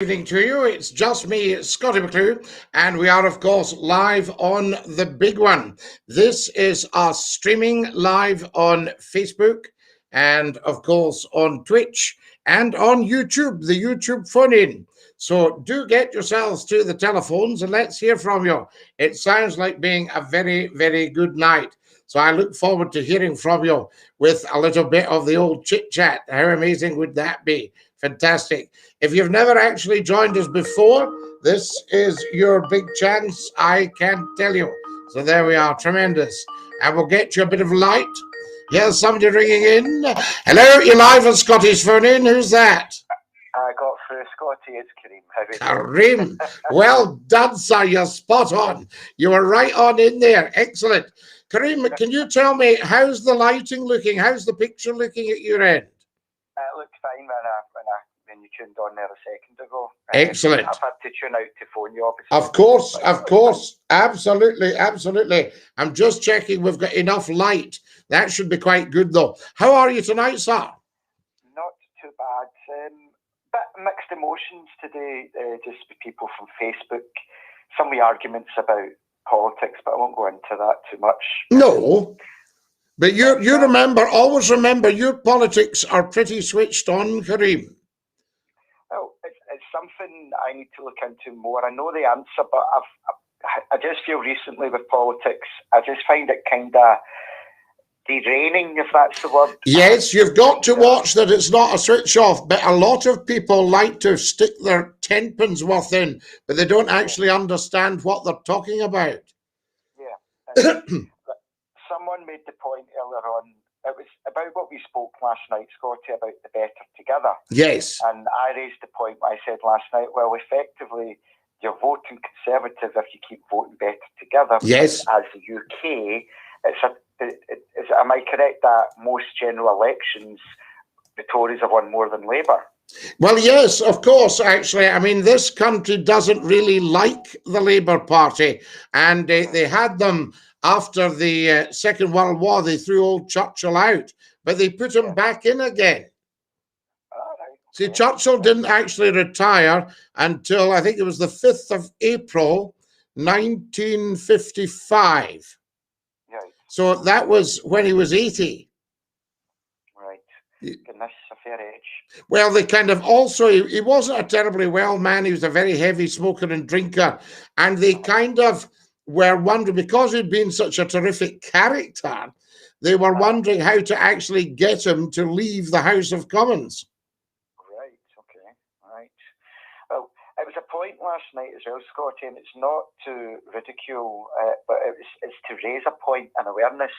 Evening to you. It's just me, Scottie McClue, and we are, of course, live on the big one. This is us streaming live on Facebook and, of course, on Twitch and on YouTube, the YouTube phone in. So do get yourselves to the telephones and let's hear from you. It sounds like being a very, very good night. So I look forward to hearing from you with a little bit of the old chit chat. How amazing would that be? Fantastic. If you've never actually joined us before, this is your big chance, I can tell you. So there we are, tremendous. And we'll get you a bit of light. Here's somebody ringing in. Hello, you're live on Scotty's phone in. Who's that? I got through, Scottie. It's Kareem. Kareem. Well done, sir. You're spot on. You were right on in there. Excellent. Kareem, can you tell me, how's the lighting looking? How's the picture looking at your end? It looked fine when you tuned on there a second ago. Excellent. I've had to tune out to phone you, obviously. Of course. Absolutely, absolutely. I'm just checking we've got enough light. That should be quite good, though. How are you tonight, sir? Not too bad. Bit mixed emotions today, just with people from Facebook. Some of the arguments about politics, but I won't go into that too much. No. But you always remember, your politics are pretty switched on, Kareem. Well, it's something I need to look into more. I know the answer, but I just feel recently with politics, I just find it kind of deraining, if that's the word. Yes, you've got to watch that it's not a switch off, but a lot of people like to stick their 10 pence worth in, but they don't actually understand what they're talking about. Yeah. Someone made the point earlier on, it was about what we spoke last night, Scottie, about the better together. Yes. And I raised the point, I said last night, well, effectively, you're voting Conservative if you keep voting better together. Yes. As the UK, am I correct that most general elections, the Tories have won more than Labour? Well, yes, of course, actually. I mean, this country doesn't really like the Labour Party, and they had them after the Second World War. They threw old Churchill out, but they put him back in again. Right. See, Churchill didn't actually retire until, I think it was the 5th of April, 1955. Right. So that was when he was 80. Right. Goodness, a fair age. Well, they kind of also, he wasn't a terribly well man. He was a very heavy smoker and drinker. And they kind of were wondering, because he'd been such a terrific character, they were wondering how to actually get him to leave the House of Commons. Right, okay, right. Well, it was a point last night as well, Scottie, and it's not to ridicule, but it's to raise a point and awareness.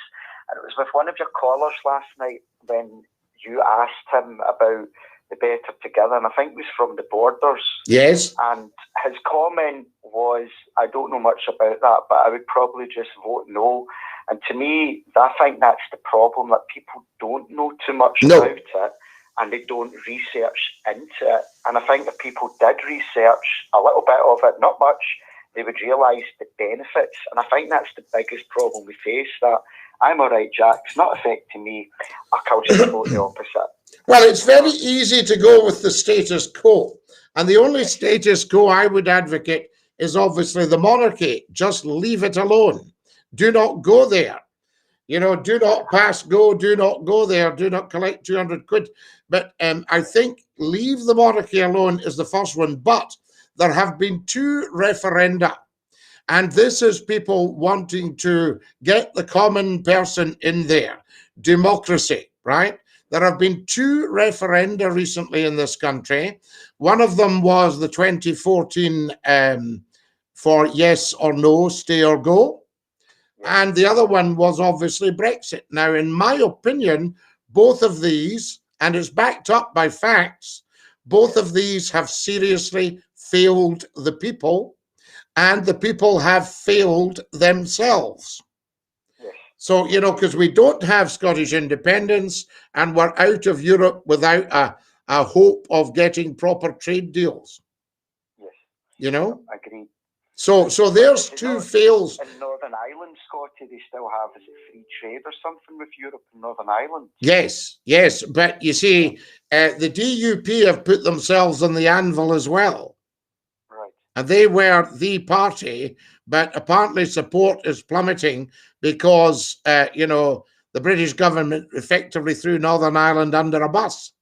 And it was with one of your callers last night when you asked him about the better together, and I think it was from the Borders. Yes. And his comment was, I don't know much about that, but I would probably just vote no. And to me, I think that's the problem, that people don't know too much about it, and they don't research into it. And I think if people did research a little bit of it, not much, they would realise the benefits. And I think that's the biggest problem we face, that I'm all right, Jack, it's not affecting me, I'll just vote the opposite. Well, it's very easy to go with the status quo. And the only status quo I would advocate is obviously the monarchy. Just leave it alone. Do not go there. You know, do not pass go, do not go there, do not collect 200 quid. But I think leave the monarchy alone is the first one. But there have been 2 referenda. And this is people wanting to get the common person in there. Democracy, right? There have been 2 referenda recently in this country. One of them was the 2014 for yes or no, stay or go. And the other one was obviously Brexit. Now, in my opinion, both of these, and it's backed up by facts, both of these have seriously failed the people, and the people have failed themselves. So, you know, because we don't have Scottish independence and we're out of Europe without a hope of getting proper trade deals. Yes. You know? Agreed. So there's two fails. In Northern Ireland, Scottie, they still have, is it free trade or something with Europe and Northern Ireland? Yes, but you see, the DUP have put themselves on the anvil as well. Right. And they were the party, but apparently support is plummeting because, you know, the British government effectively threw Northern Ireland under a bus.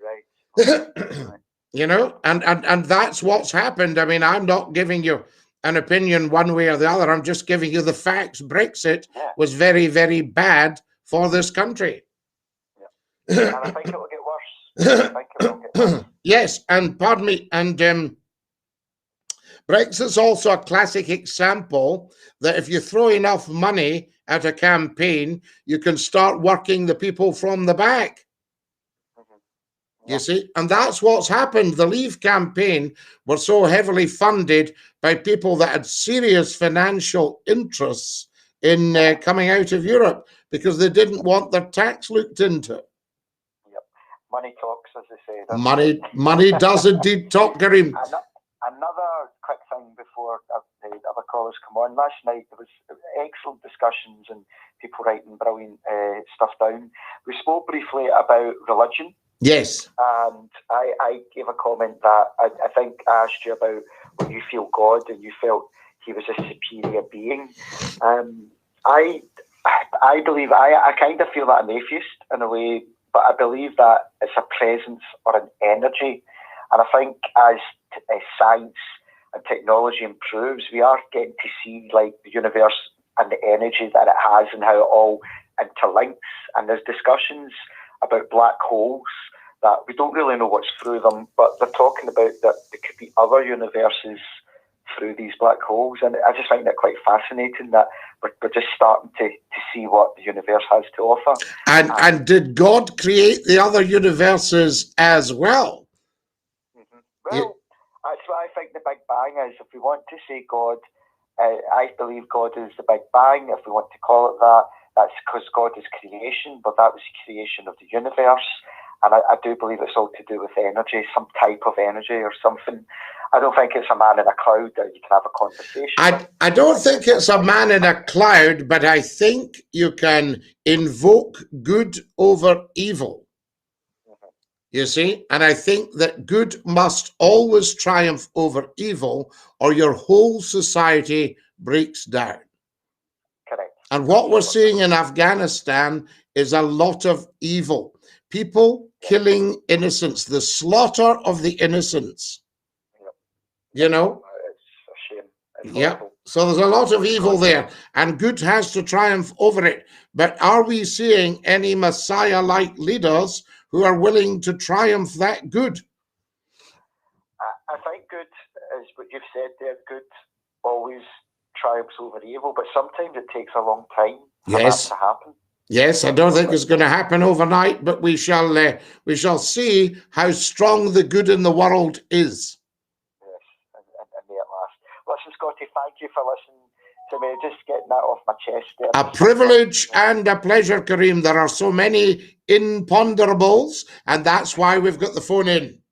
Right. You know, and that's what's happened. I mean, I'm not giving you an opinion one way or the other. I'm just giving you the facts. Brexit was very, very bad for this country. Yeah. And I think it will get worse. I think it will get worse. Yes, and pardon me, and Brexit's also a classic example that if you throw enough money at a campaign, you can start working the people from the back. You see, and that's what's happened. The Leave campaign were so heavily funded by people that had serious financial interests in coming out of Europe because they didn't want their tax looked into. Yep. Money talks, as they say. Money does indeed talk, Kareem. Another quick thing before the other callers come on. Last night there was excellent discussions and people writing brilliant stuff down. We spoke briefly about religion. Yes. And I gave a comment that I think I asked you about when you feel God and you felt he was a superior being. I believe, I kind of feel that I'm atheist in a way, but I believe that it's a presence or an energy. And I think as science and technology improves, we are getting to see like the universe and the energy that it has and how it all interlinks. And there's discussions about black holes that we don't really know what's through them, but they're talking about that there could be other universes through these black holes. And I just find that quite fascinating that we're just starting to see what the universe has to offer. And did God create the other universes as well? Well, that's what I think the Big Bang is. If we want to say God, I believe God is the Big Bang. If we want to call it that, that's because God is creation, but that was creation of the universe. And I do believe it's all to do with energy, some type of energy or something. I don't think it's a man in a cloud that you can have a conversation. I don't think it's a man in a cloud, but I think you can invoke good over evil. You see? And I think that good must always triumph over evil or your whole society breaks down. Correct. And what we're seeing in Afghanistan is a lot of evil. People killing innocents, the slaughter of the innocents. You know? It's a shame. Yeah. So there's a lot of evil there, and good has to triumph over it. But are we seeing any Messiah-like leaders who are willing to triumph that good? I think good is what you've said there. Good always triumphs over evil, but sometimes it takes a long time for that to happen. Yes, I don't think it's going to happen overnight, but we shall see how strong the good in the world is. Yes, and may it last. Listen, Scottie, thank you for listening to me. Just getting that off my chest there. A privilege and a pleasure, Kareem. There are so many imponderables, and that's why we've got the phone in.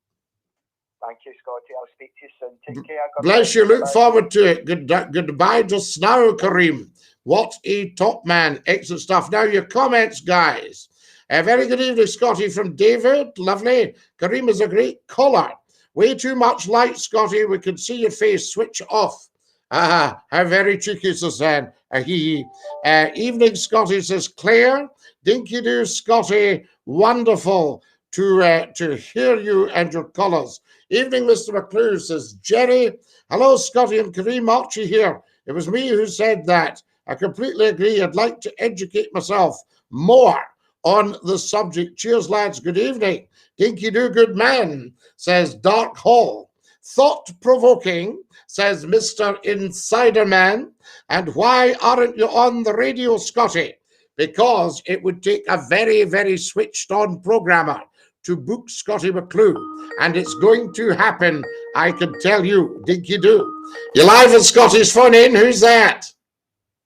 Thank you, Scottie. I'll speak to you soon. Take care. Bless you. Look forward to it. Goodbye just now, Kareem. What a top man. Excellent stuff. Now your comments, guys. A very good evening, Scottie, from David. Lovely. Kareem is a great caller. Way too much light, Scottie. We can see your face. Switch off. How very cheeky, Suzanne. Evening, Scottie, says Claire. Dinky do, Scottie. Wonderful to hear you and your colours. Evening, Mr. McClue, says Jerry. Hello, Scottie and Kareem. Archie here. It was me who said that. I completely agree. I'd like to educate myself more on the subject. Cheers, lads. Good evening. Dinky do, good man, says Dark Hall. Thought-provoking, says Mr. Insider Man. And why aren't you on the radio, Scottie? Because it would take a very, very switched-on programmer to book Scottie McClue. And it's going to happen, I can tell you. Dinky do. You're live at Scottie's phone in. Who's that?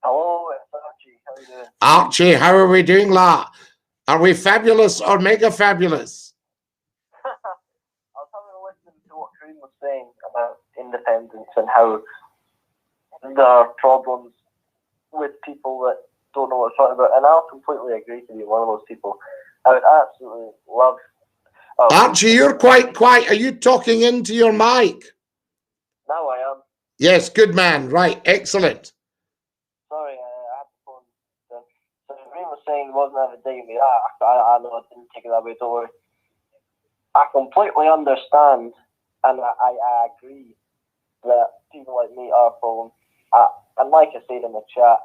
Hello, it's Archie. How are you doing? Archie, how are we doing, la? Are we fabulous or mega fabulous? I was having a listen to what Kareem was saying about independence and how there are problems with people that don't know what they're talking about, and I'll completely agree to be one of those people. I would absolutely love... Archie, you're quite quiet. Are you talking into your mic? Now I am. Yes, good man. Right, excellent. Sorry, I had the phone. So Green was saying he wasn't having a dig at me. I know I didn't take it that way, don't worry. I completely understand, and I agree that people like me are a problem. And like I said in the chat,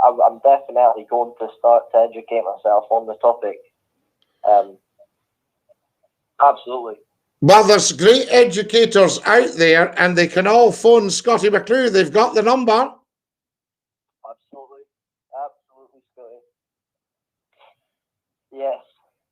I'm definitely going to start to educate myself on the topic. Absolutely. Well, there's great educators out there, and they can all phone Scottie McClue. They've got the number. Absolutely. Absolutely, Scottie. Yes.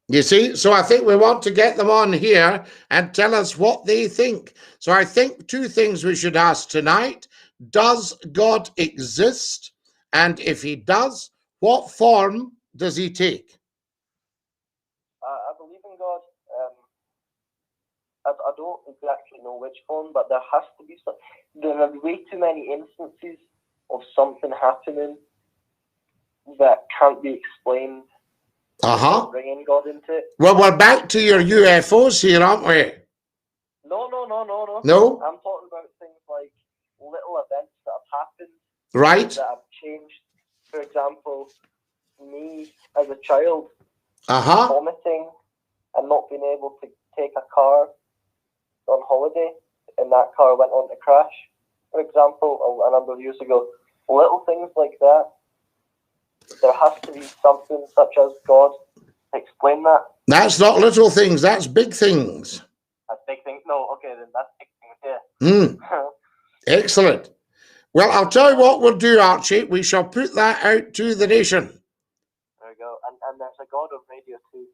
You see, so I think we want to get them on here and tell us what they think. So I think two things we should ask tonight. Does God exist? And if he does, what form does he take? I believe in God. I don't exactly know which form, but there has to be some. There are way too many instances of something happening that can't be explained. Bringing God into it. Well, we're back to your UFOs here, aren't we? No. No? I'm talking about things like little events that have happened. Right. That have changed. For example, me as a child vomiting and not being able to take a car on holiday, and that car went on to crash, for example, a number of years ago. Little things like that. There has to be something such as God to explain that. That's not little things, that's big things. That's big things? No, okay, then that's big things, yeah. Excellent. Well, I'll tell you what we'll do, Archie. We shall put that out to the nation. There we go. And there's a God of radio too.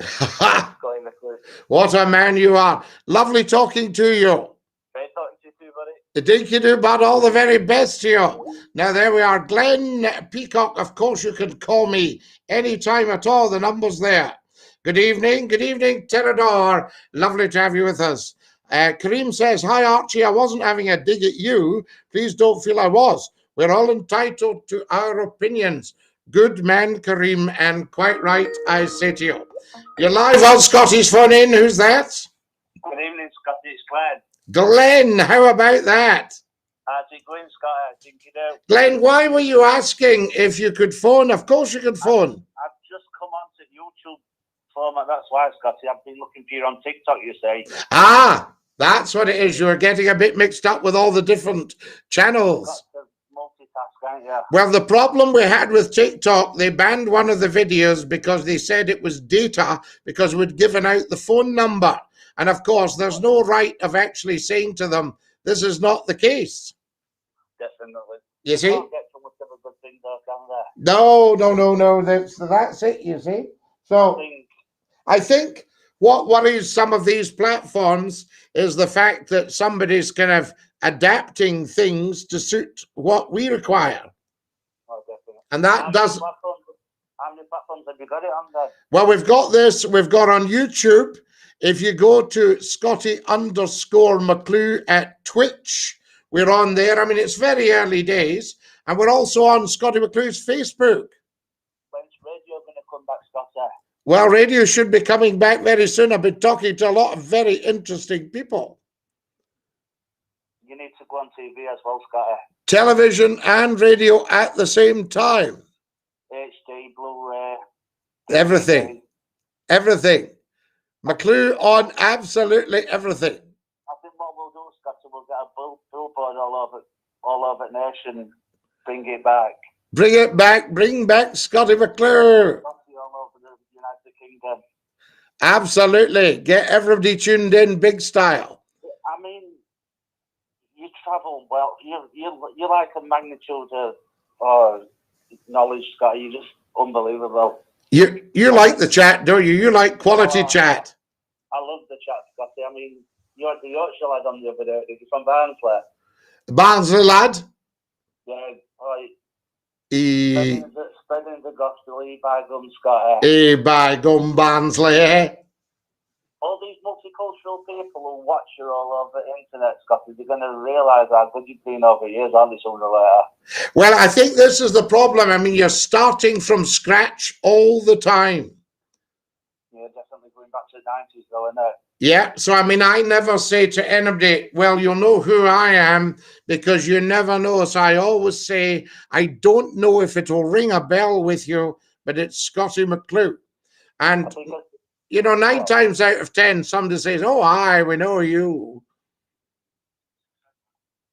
SCOTTIE McCLUE. What a man you are. Lovely talking to you. Great talking to you too, buddy. The dinky do, bud. All the very best to you. Now, there we are. Glenn Peacock, of course, you can call me anytime at all. The number's there. Good evening. Good evening, Terador. Lovely to have you with us. Kareem says, hi, Archie. I wasn't having a dig at you. Please don't feel I was. We're all entitled to our opinions. Good man, Kareem, and quite right, I say to you. You're live on Scotty's phone in. Who's that? Good evening, Scotty. It's Glenn. Glenn, how about that? How's it going, Scott? I think you know. Glenn, why were you asking if you could phone? Of course you could phone. I've just come onto YouTube format. That's why, Scotty. I've been looking for you on TikTok, you say. Ah, that's what it is. You were getting a bit mixed up with all the different channels. Got to multitask, aren't you? Well, the problem we had with TikTok, they banned one of the videos because they said it was data because we'd given out the phone number. And of course, there's no right of actually saying to them, this is not the case. Definitely. You see? Can't get so much of a good thing though, can there? No. That's it, you see? So I think what worries some of these platforms is the fact that somebody's kind of adapting things to suit what we require. Oh, definitely. And that does. How many platforms have you got it on there? Well, we've got this. We've got on YouTube. If you go to Scottie_McClue at Twitch, we're on there. I mean, it's very early days. And we're also on Scottie McClue's Facebook. When's radio going to come back, Scotty? Well, radio should be coming back very soon. I've been talking to a lot of very interesting people. You need to go on TV as well, Scotty. Television and radio at the same time. HD, Blu-ray. Everything. Everything. McClue on absolutely everything. I think what we'll do, Scotty, we'll get a billboard all over the nation. Bring it back. Bring it back. Bring back Scottie McClue. All over the United Kingdom. Absolutely. Get everybody tuned in big style. I mean, you travel well. You're like a magnitude of knowledge, Scott. You're just unbelievable. You like the chat, don't you? You like quality chat. I love the chat, Scotty. I mean, you had the Yorkshire lad on the other day. You're from Barnsley. Barnsley lad? Yeah. Spreading the gospel, by gum, Scotty. By gum, Barnsley, eh? all these multicultural people who watch you all over the internet, Scottie, they're going to realise how good you've been over years, aren't they, sooner or later? Well, I think this is the problem. I mean, you're starting from scratch all the time. Yeah, definitely going back to the 90s, though, isn't it? Yeah, so I mean, I never say to anybody, well, you'll know who I am, because you never know. So I always say, I don't know if it will ring a bell with you, but it's Scottie McClue. And, you know, 9 times out of 10, somebody says, oh, aye, we know you.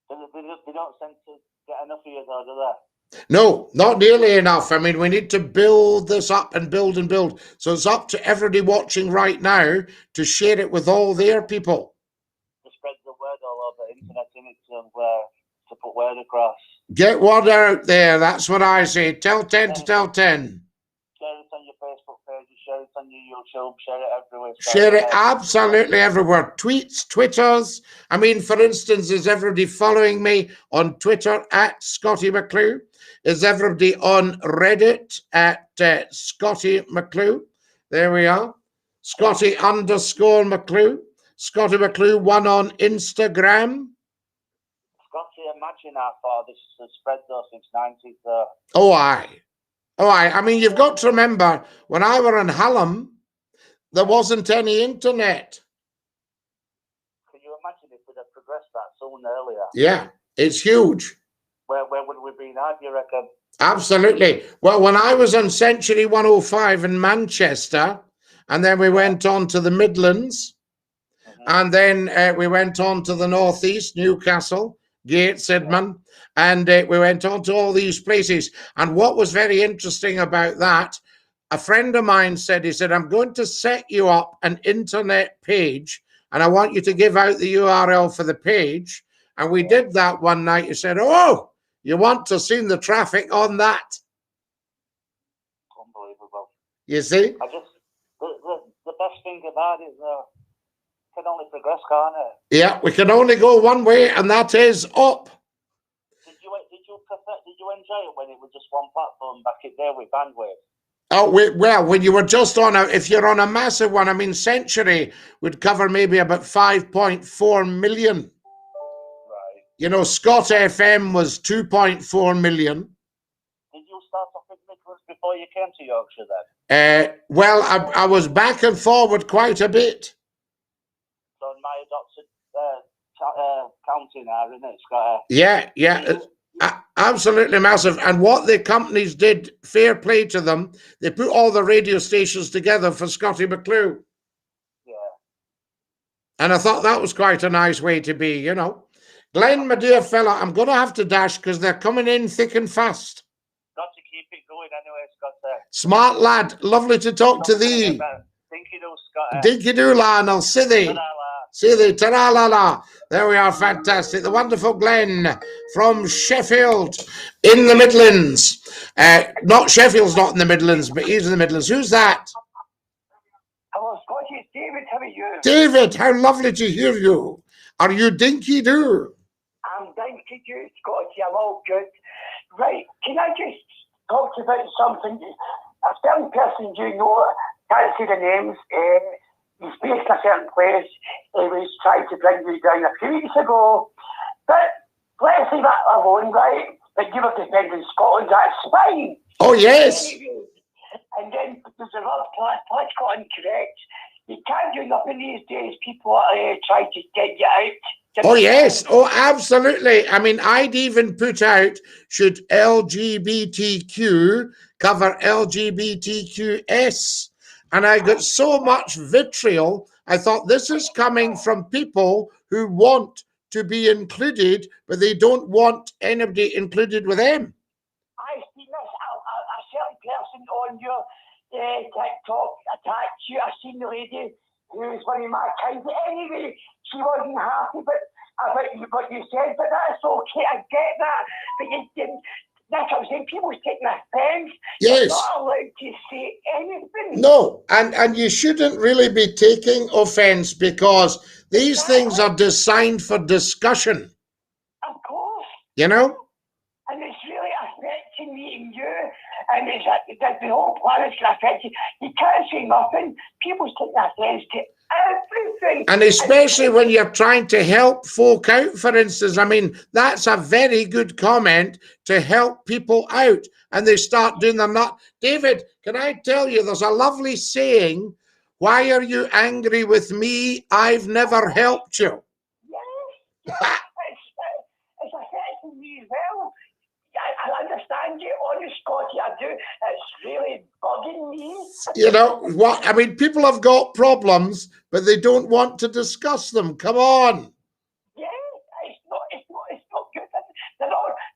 They don't seem to get enough of you, though, do they? No, not nearly enough. I mean, we need to build this up and build and build. So it's up to everybody watching right now to share it with all their people. To spread the word all over the internet, to put word across. Get word out there. That's what I say. Tell 10 to tell 10. Share it on your Facebook page, share it on your YouTube, share it everywhere. Share it absolutely everywhere. Tweets, Twitters. I mean, for instance, is everybody following me on Twitter at Scottie McClue? Is everybody on Reddit at Scottie McClue? There we are. Scottie_McClue. Scottie McClue 1 on Instagram. Scottie, imagine how far this has spread though since 90s. Oh, aye. Oh, I mean, you've got to remember, when I were in Hallam, there wasn't any internet. Can you imagine if we'd have progressed that soon earlier? Yeah, it's huge. Where would we be now, do you reckon? Absolutely. Well, when I was on Century 105 in Manchester, and then we went on to the Midlands, and then we went on to the Northeast, Newcastle, Gateshead, and we went on to all these places. And what was very interesting about that, a friend of mine said, he said, I'm going to set you up an internet page, and I want you to give out the URL for the page. And we did that one night. He said, oh, you want to see the traffic on that? Unbelievable. You see? The best thing about it is can only progress, can't it? Yeah, we can only go one way, and that is up. Did you enjoy it when it was just one platform back in there with bandwidth? Oh, well, when you were just on if you're on a massive one, I mean, Century would cover maybe about 5.4 million. Right. You know, Scott FM was 2.4 million. Did you start off with Midlands before you came to Yorkshire then? Well, I was back and forward quite a bit. So in my adopted county now, isn't it, Scott? Yeah. Absolutely massive. And what the companies did, fair play to them, they put all the radio stations together for Scottie McClue. Yeah. And I thought that was quite a nice way to be, you know. Glenn, my dear fella, I'm going to have to dash because they're coming in thick and fast. Got to keep it going anyway, Scott. Smart lad, lovely to talk to thee. Dinky-doo, Scott. Dinky-doo, la, and I'll see thee. See thee, ta-ra-la-la. There we are, fantastic. The wonderful Glenn from Sheffield in the Midlands. Not Sheffield's not in the Midlands, but he's in the Midlands. Who's that? Hello, Scottie. It's David. How are you? David, how lovely to hear you. Are you dinky-doo? I'm dinky-doo, Scottie. I'm all good. Right, can I just talk to you about something? A certain person you know, can't say the names, he's based in a certain place. He was trying to bring you down a few weeks ago. But let's leave that alone, right? But you were defending Scotland, that's fine. Oh, yes. Anyway, and then there's another political incorrect. You can't do nothing these days. People are trying to get you out. Oh, yes. Oh, absolutely. I mean, I'd even put out, should LGBTQ cover LGBTQS? And I got so much vitriol. I thought this is coming from people who want to be included, but they don't want anybody included with them. I've seen this. A certain person on your TikTok attacked you. I've seen the lady who's one of my kind. But anyway, she wasn't happy about what you said, but that's okay. I get that. But you didn't. That's what I'm saying. People's taking offense. Yes. You're not allowed to say anything. No, and you shouldn't really be taking offense because these things are designed for discussion. Of course. You know? And it's really affecting me and you. And it's like the whole planet's going to affect you. You can't say nothing. People's taking offense to everything. And especially when you're trying to help folk out, for instance. I mean, that's a very good comment, to help people out. And they start doing them not. David, can I tell you, there's a lovely saying, why are you angry with me? I've never helped you. Yes, it's affecting me as well. I understand you, honest Scottie, I do. It's really bugging me. You know what? I mean, people have got problems, but they don't want to discuss them. Come on. Yeah, it's not good.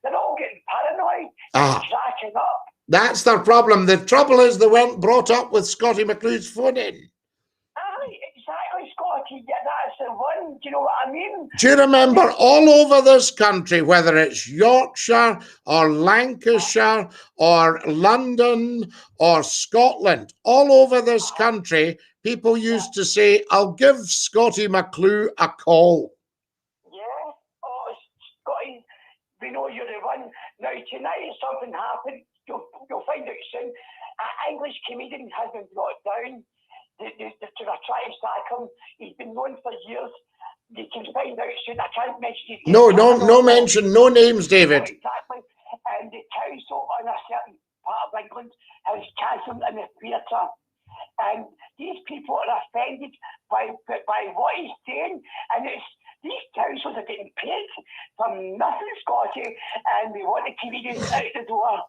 They're all getting paranoid, cracking up. That's their problem. The trouble is they weren't brought up with Scottie McClue's phone in. Aye, exactly, Scottie. Yeah, that's the one. Do you know what I mean? Do you remember all over this country, whether it's Yorkshire or Lancashire or London or Scotland, all over this country, people used to say, I'll give Scottie McClue a call. Yeah. Oh, Scottie, we know you're the one. Now, tonight, if something happened, you'll find out soon. An English comedian has been brought down. They're trying to sack him. He's been known for years. You can find out soon. I can't mention his name. No mention, no names, David. Exactly. And the council on a certain part of England has cancelled in the theatre. And these people are offended by what he's saying. And these councils are getting paid for nothing, Scottie. And we want the comedians out the door.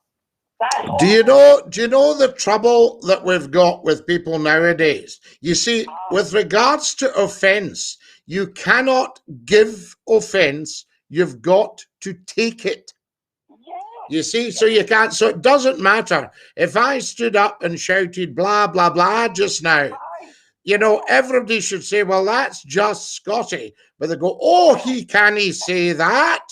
Do you know the trouble that we've got with people nowadays? You see, with regards to offence, you cannot give offence, you've got to take it. You see, so you can't, so it doesn't matter. If I stood up and shouted blah, blah, blah just now, you know, everybody should say, well, that's just Scottie. But they go, oh, he can't say that.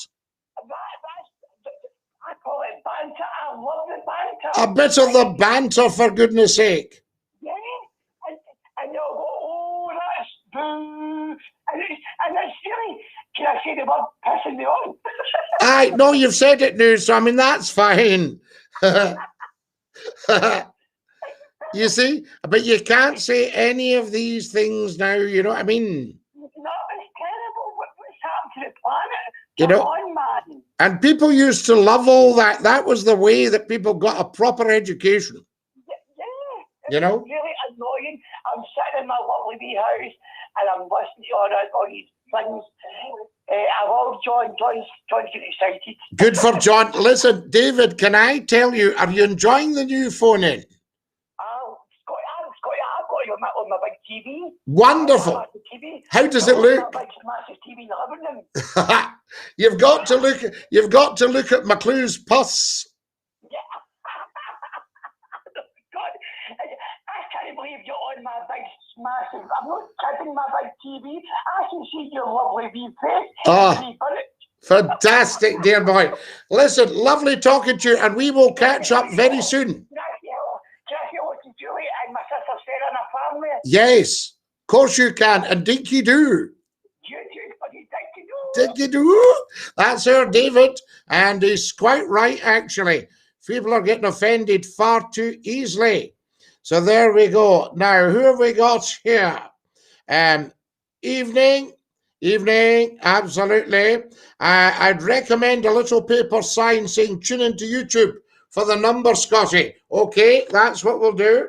I call it banter. I love the banter. A bit of the banter, for goodness sake. Yeah, and they'll go, oh, that's boo. And that's really, can I say the word pissing me on? No, you've said it now, so I mean, that's fine. You see, but you can't say any of these things now, you know what I mean? No, it's terrible. What's happened to the planet? You know, on, man. And people used to love all that. That was the way that people got a proper education. Yeah. You know? It's really annoying. I'm sitting in my lovely wee house and I'm listening to all these things. I've all John's getting excited. Good for John. Listen, David, can I tell you, are you enjoying the new phone in? I've got it on my big TV. Wonderful. How does it look? Massive TV in the living room. You've got to look at McClue's puss. Yeah. God, I can't believe you're on my big massive. I'm not kidding, my big TV. I can see your lovely wee face. Fantastic, dear boy. Listen, lovely talking to you, and we will catch up very soon. And my sister Sarah and her family. Yes, of course you can, and dinky do. Dinky do. That's our David, and he's quite right, actually. People are getting offended far too easily. So there we go. Now, who have we got here? Evening, absolutely. I'd recommend a little paper sign saying tune into YouTube for the number, Scottie. Okay, that's what we'll do.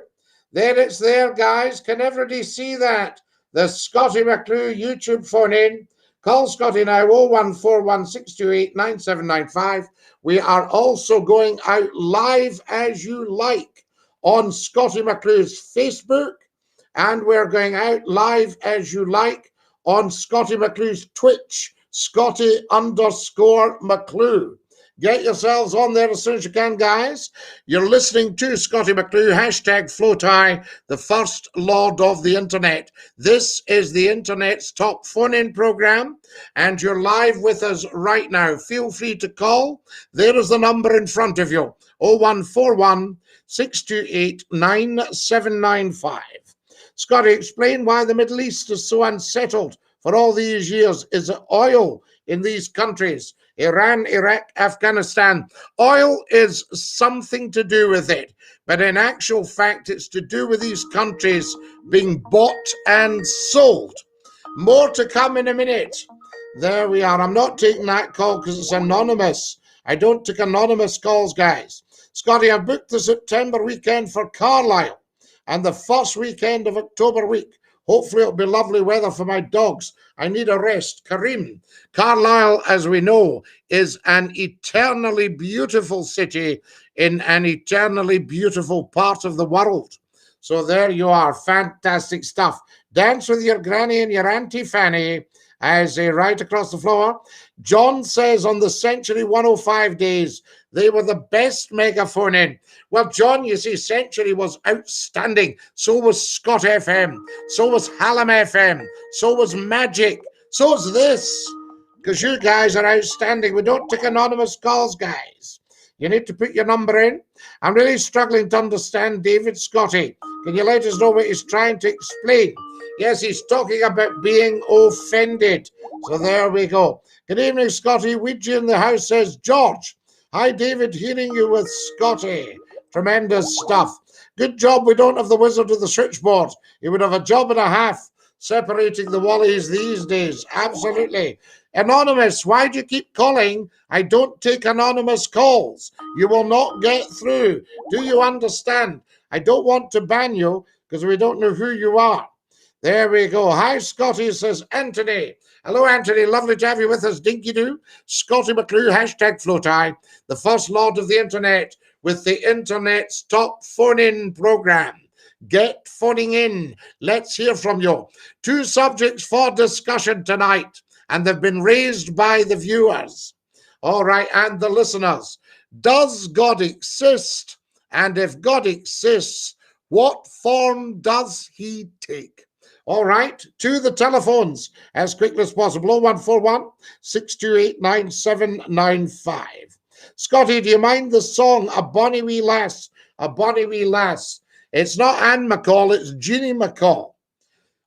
There it's there, guys. Can everybody see that? The Scottie McClue YouTube phone in. Call Scottie now, 01416289795. We are also going out live as you like on Scottie McClue's Facebook, and we're going out live as you like on Scottie McClue's Twitch, Scottie_McClue. Get yourselves on there as soon as you can, guys. You're listening to Scottie McClue, #FloatHigh, the first lord of the internet. This is the internet's top phone-in program, and you're live with us right now. Feel free to call. There is the number in front of you, 0141 628 9795. Scottie, explain why the Middle East is so unsettled for all these years. Is it oil in these countries? Iran, Iraq, Afghanistan. Oil is something to do with it, but in actual fact, it's to do with these countries being bought and sold. More to come in a minute. There we are. I'm not taking that call because it's anonymous. I don't take anonymous calls, guys. Scottie, I've booked the September weekend for Carlisle and the first weekend of October week. Hopefully it'll be lovely weather for my dogs. I need a rest. Kareem. Carlisle, as we know, is an eternally beautiful city in an eternally beautiful part of the world. So there you are. Fantastic stuff. Dance with your granny and your Auntie Fanny. As right across the floor. John says on the Century 105 days, they were the best megaphone in. Well, John, you see, Century was outstanding. So was Scott FM. So was Hallam FM. So was Magic. So was this. Because you guys are outstanding. We don't take anonymous calls, guys. You need to put your number in. I'm really struggling to understand David Scottie. Can you let us know what he's trying to explain? Yes, he's talking about being offended. So there we go. Good evening, Scottie. Ouija in the house says, George. Hi, David. Hearing you with Scottie. Tremendous stuff. Good job we don't have the wizard of the switchboard. He would have a job and a half separating the wallies these days. Absolutely. Anonymous, why do you keep calling? I don't take anonymous calls. You will not get through. Do you understand? I don't want to ban you because we don't know who you are. There we go. Hi, Scottie, says Anthony. Hello, Anthony. Lovely to have you with us. Dinky do. Scottie McClue, hashtag FloatEye, the first lord of the internet with the internet's top phone-in program. Get phoning in. Let's hear from you. 2 subjects for discussion tonight, and they've been raised by the viewers. All right, and the listeners. Does God exist? And if God exists, what form does he take? All right, to the telephones as quickly as possible. 0141 628 9795. Scottie, do you mind the song A Bonnie Wee Lass? A Bonnie Wee Lass. It's not Anne McCall, it's Jeannie McCall.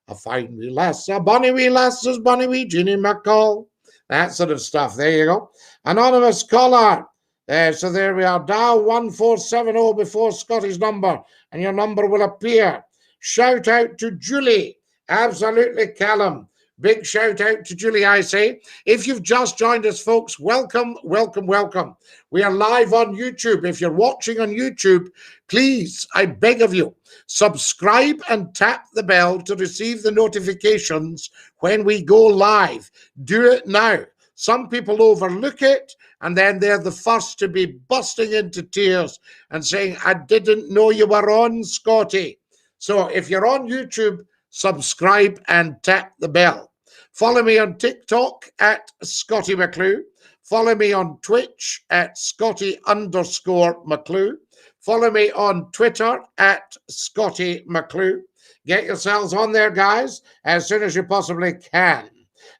A fine wee lass, a bonny wee lass is bonny wee Jeannie McCall. That sort of stuff. There you go. Anonymous caller. So there we are. Dial 1470 before Scottie's number, and your number will appear. Shout out to Julie. Absolutely, Callum. Big shout out to Julie, I say. If you've just joined us, folks, welcome, welcome, welcome. We are live on YouTube. If you're watching on YouTube, please, I beg of you, subscribe and tap the bell to receive the notifications when we go live. Do it now. Some people overlook it, and then they're the first to be busting into tears and saying, I didn't know you were on, Scottie. So if you're on YouTube, subscribe and tap the bell. Follow me on TikTok at Scottie McClue. Follow me on Twitch at Scottie_McClue. Follow me on Twitter at Scottie McClue. Get yourselves on there, guys, as soon as you possibly can.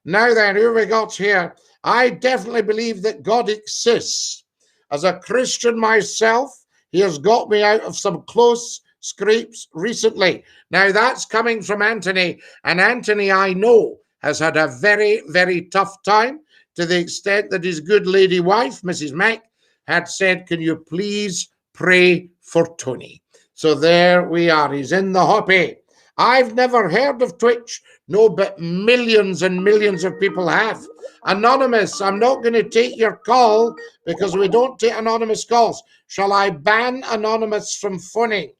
Now then, who we got here? I definitely believe that God exists. As a Christian myself, he has got me out of some close scrapes recently. Now that's coming from Anthony, and Anthony, I know, has had a very, very tough time, to the extent that his good lady wife, Mrs. Mack, had said, can you please pray for Tony? So there we are. He's in the hoppy. I've never heard of Twitch. No, but millions and millions of people have. Anonymous, I'm not going to take your call because we don't take anonymous calls. Shall I ban Anonymous from phoning?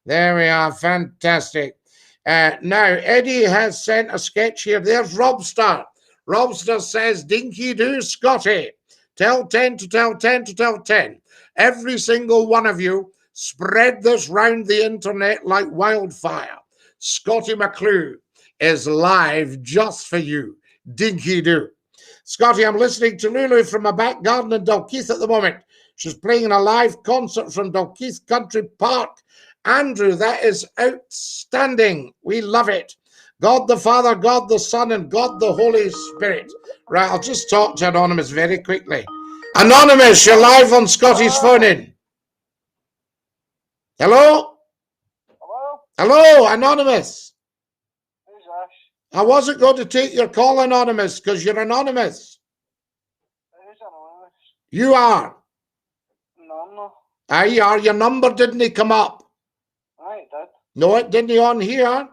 There we are. Fantastic. Now, Eddie has sent a sketch here. There's Robster. Robster says, Dinky do, Scottie. Tell 10 to tell 10 to tell 10. Every single one of you, spread this round the internet like wildfire. Scottie McClue is live just for you. Dinky do. Scottie, I'm listening to Lulu from my back garden in Dalkeith at the moment. She's playing in a live concert from Dalkeith Country Park. Andrew, that is outstanding. We love it. God the Father, God the Son, and God the Holy Spirit. Right, I'll just talk to Anonymous very quickly. Anonymous, you're live on Scottie's phone in. Hello? Hello? Hello, Anonymous. Who's Ash? I wasn't going to take your call, Anonymous, because you're anonymous. Who's Anonymous? You are. No, I'm not. Aye, are. Your number didn't come up. Aye, it did. No, it didn't on here. Aye.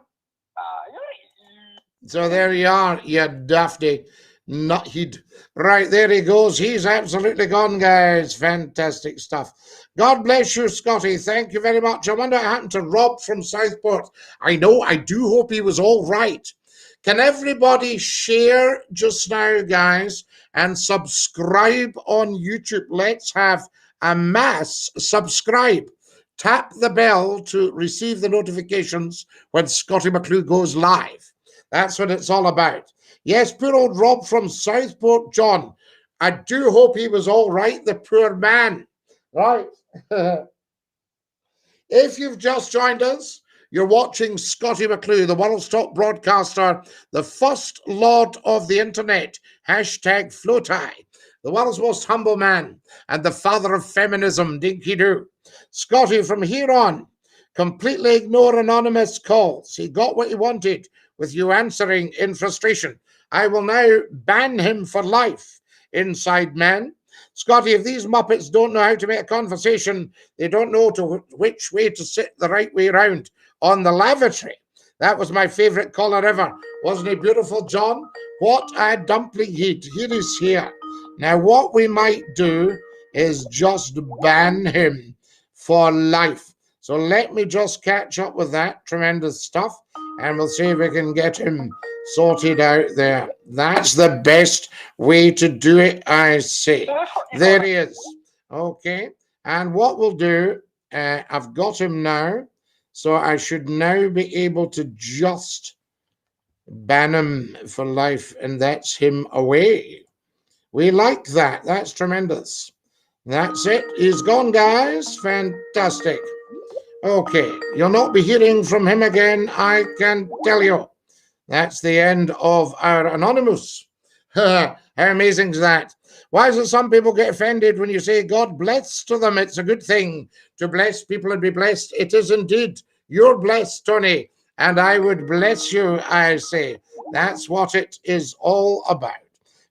So there you are, you dafty nuthead. Right, there he goes. He's absolutely gone, guys. Fantastic stuff. God bless you, Scotty. Thank you very much. I wonder what happened to Rob from Southport. I know, I do hope he was all right. Can everybody share just now, guys, and subscribe on YouTube? Let's have a mass subscribe. Tap the bell to receive the notifications when Scottie McClue goes live. That's what it's all about. Yes, poor old Rob from Southport, John. I do hope he was all right, the poor man. Right. If you've just joined us, you're watching Scottie McClue, the world's top broadcaster, the first lord of the internet, hashtag Floatie, the world's most humble man, and the father of feminism, dinky doo. Scottie, from here on, completely ignore anonymous calls. He got what he wanted with you answering in frustration. I will now ban him for life, inside man. Scottie, if these Muppets don't know how to make a conversation, they don't know which way to sit the right way round on the lavatory. That was my favourite caller ever. Wasn't he beautiful, John? What a dumpling heat. Here he's here. Now, what we might do is just ban him for life. So let me just catch up with that tremendous stuff, and we'll see if we can get him sorted out there. That's the best way to do it, I say. There he is. Okay. And what we'll do, I've got him now, so I should now be able to just ban him for life, and that's him away. We like that. That's tremendous. That's it. He's gone, guys. Fantastic. Okay. You'll not be hearing from him again, I can tell you. That's the end of our Anonymous. How amazing is that? Why is it some people get offended when you say God bless to them? It's a good thing to bless people and be blessed. It is indeed. You're blessed, Tony, and I would bless you, I say. That's what it is all about.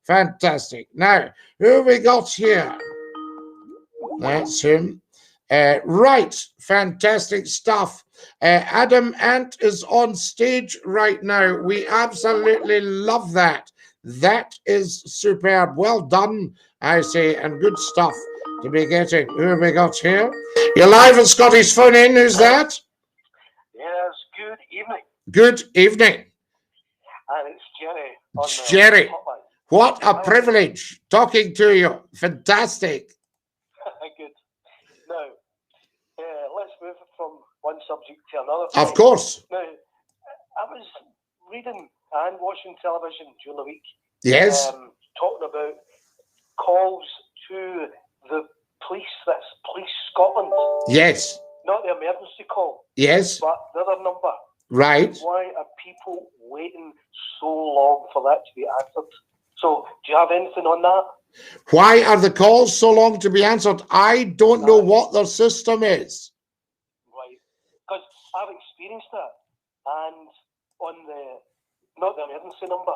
Fantastic. Now, who have we got here? That's him. Right. Fantastic stuff. Adam Ant is on stage right now. We absolutely love that. That is superb. Well done, I say, and good stuff to be getting. Who have we got here? You're live on Scotty's phone in. Who's that? Yes, good evening. Good evening. And it's Jerry. It's Jerry. What a privilege talking to you. Fantastic. Good. Now, let's move from one subject to another. Of course. Now, I was reading and watching television during the week. Yes. Talking about calls to the police. That's Police Scotland. Yes. Not the emergency call. Yes. But the other number. Right. Why are people waiting so long for that to be answered? So, do you have anything on that? Why are the calls so long to be answered? I don't know what their system is. Right. Because I've experienced that. And on not the emergency number,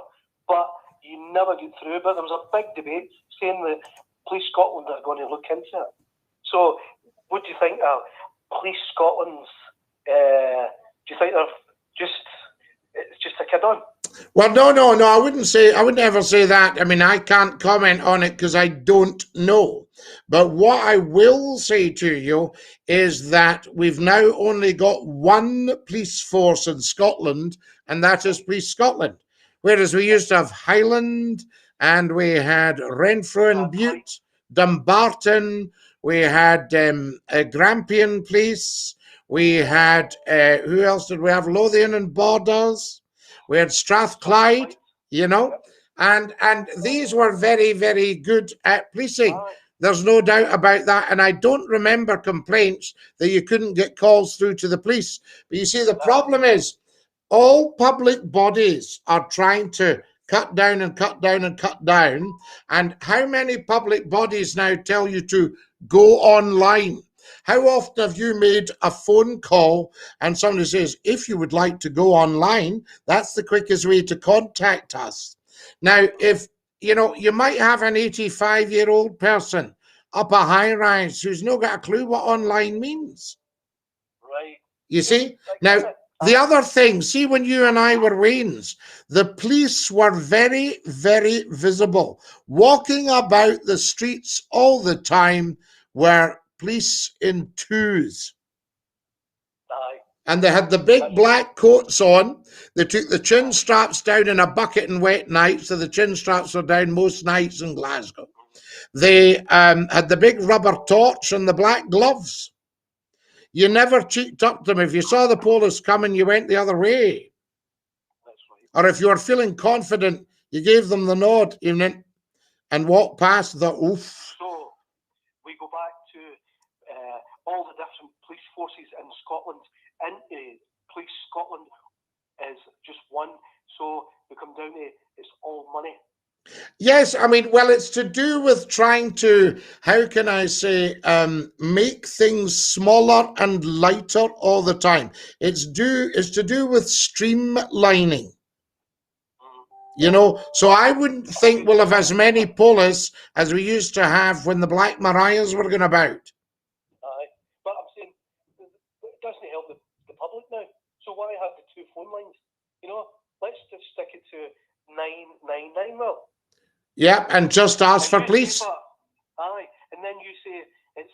but you never get through. But there was a big debate saying that Police Scotland are going to look into it. So, what do you think of Police Scotland's, do you think they're it's just a kid on? Well, no. I wouldn't ever say that. I mean, I can't comment on it because I don't know. But what I will say to you is that we've now only got one police force in Scotland, and that is Police Scotland. Whereas we used to have Highland, and we had Renfrew and Bute, Dumbarton, we had Grampian Police, we had, who else did we have? Lothian and Borders. We had Strathclyde, you know, and these were very, very good at policing. There's no doubt about that. And I don't remember complaints that you couldn't get calls through to the police. But you see, the problem is all public bodies are trying to cut down and cut down and cut down. And how many public bodies now tell you to go online? How often have you made a phone call and somebody says, if you would like to go online, that's the quickest way to contact us. Now, if, you know, you might have an 85-year-old person up a high rise who's not got a clue what online means. Right. You see? Now, the other thing, see, when you and I were Waynes, the police were very, very visible. Walking about the streets all the time were police in twos. Aye. And they had the big black coats on. They took the chin straps down in a bucket in wet nights, so the chin straps were down most nights in Glasgow. They had the big rubber torch and the black gloves. You never cheeked up to them. If you saw the police coming, you went the other way. That's right. Or if you were feeling confident, you gave them the nod and walked past the oof. So we go back to all the different police forces in Scotland. Into Police Scotland is just one. So we come down to it's all money. Yes, I mean, well, it's to do with trying to, how can I say, make things smaller and lighter all the time. It's to do with streamlining. You know, so I wouldn't think we'll have as many police as we used to have when the Black Mariahs were going about. Aye, but I'm saying it doesn't help the public now. So why have the 2 phone lines? You know, let's just stick it to 999. Well. Yeah, and just ask for police. Aye, and then you say it's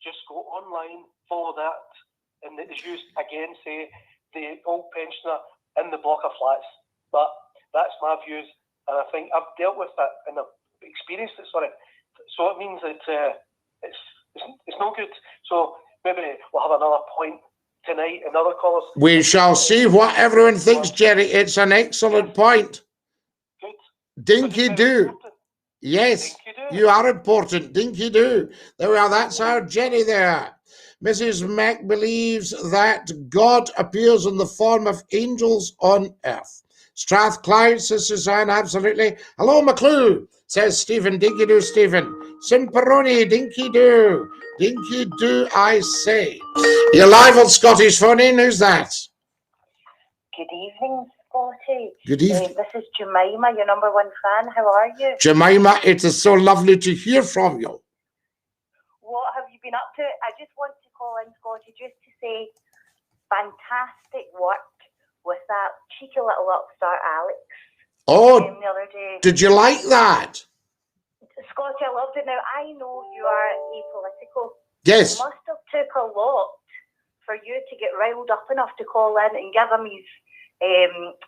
just go online, follow that, and as you again say the old pensioner in the block of flats. But that's my views, and I think I've dealt with that and I've experienced it. Sorry, so it means that it's no good. So maybe we'll have another point tonight. Another callers. We shall see what everyone thinks, Jerry. It's an excellent point. Good. Dinky do. Yes, Dinky-doo. you are important. Dinky do. There we are. That's our Jenny there. Mrs. Mac believes that God appears in the form of angels on earth. Strathclyde, says Suzanne, absolutely. Hello, McClue, says Stephen. Dinky do, Stephen. Simperoni, dinky do. Dinky do, I say. You're live on Scottish Phone In. Who's that? Good evening, Scottie. Good evening. This is Jemima, your number 1 fan. How are you? Jemima, it is so lovely to hear from you. What have you been up to? I just want to call in, Scottie, just to say fantastic work with that cheeky little upstart Alex. Oh, the other day. Did you like that? Scottie, I loved it. Now, I know you are apolitical. Yes. It must have took a lot for you to get riled up enough to call in and give him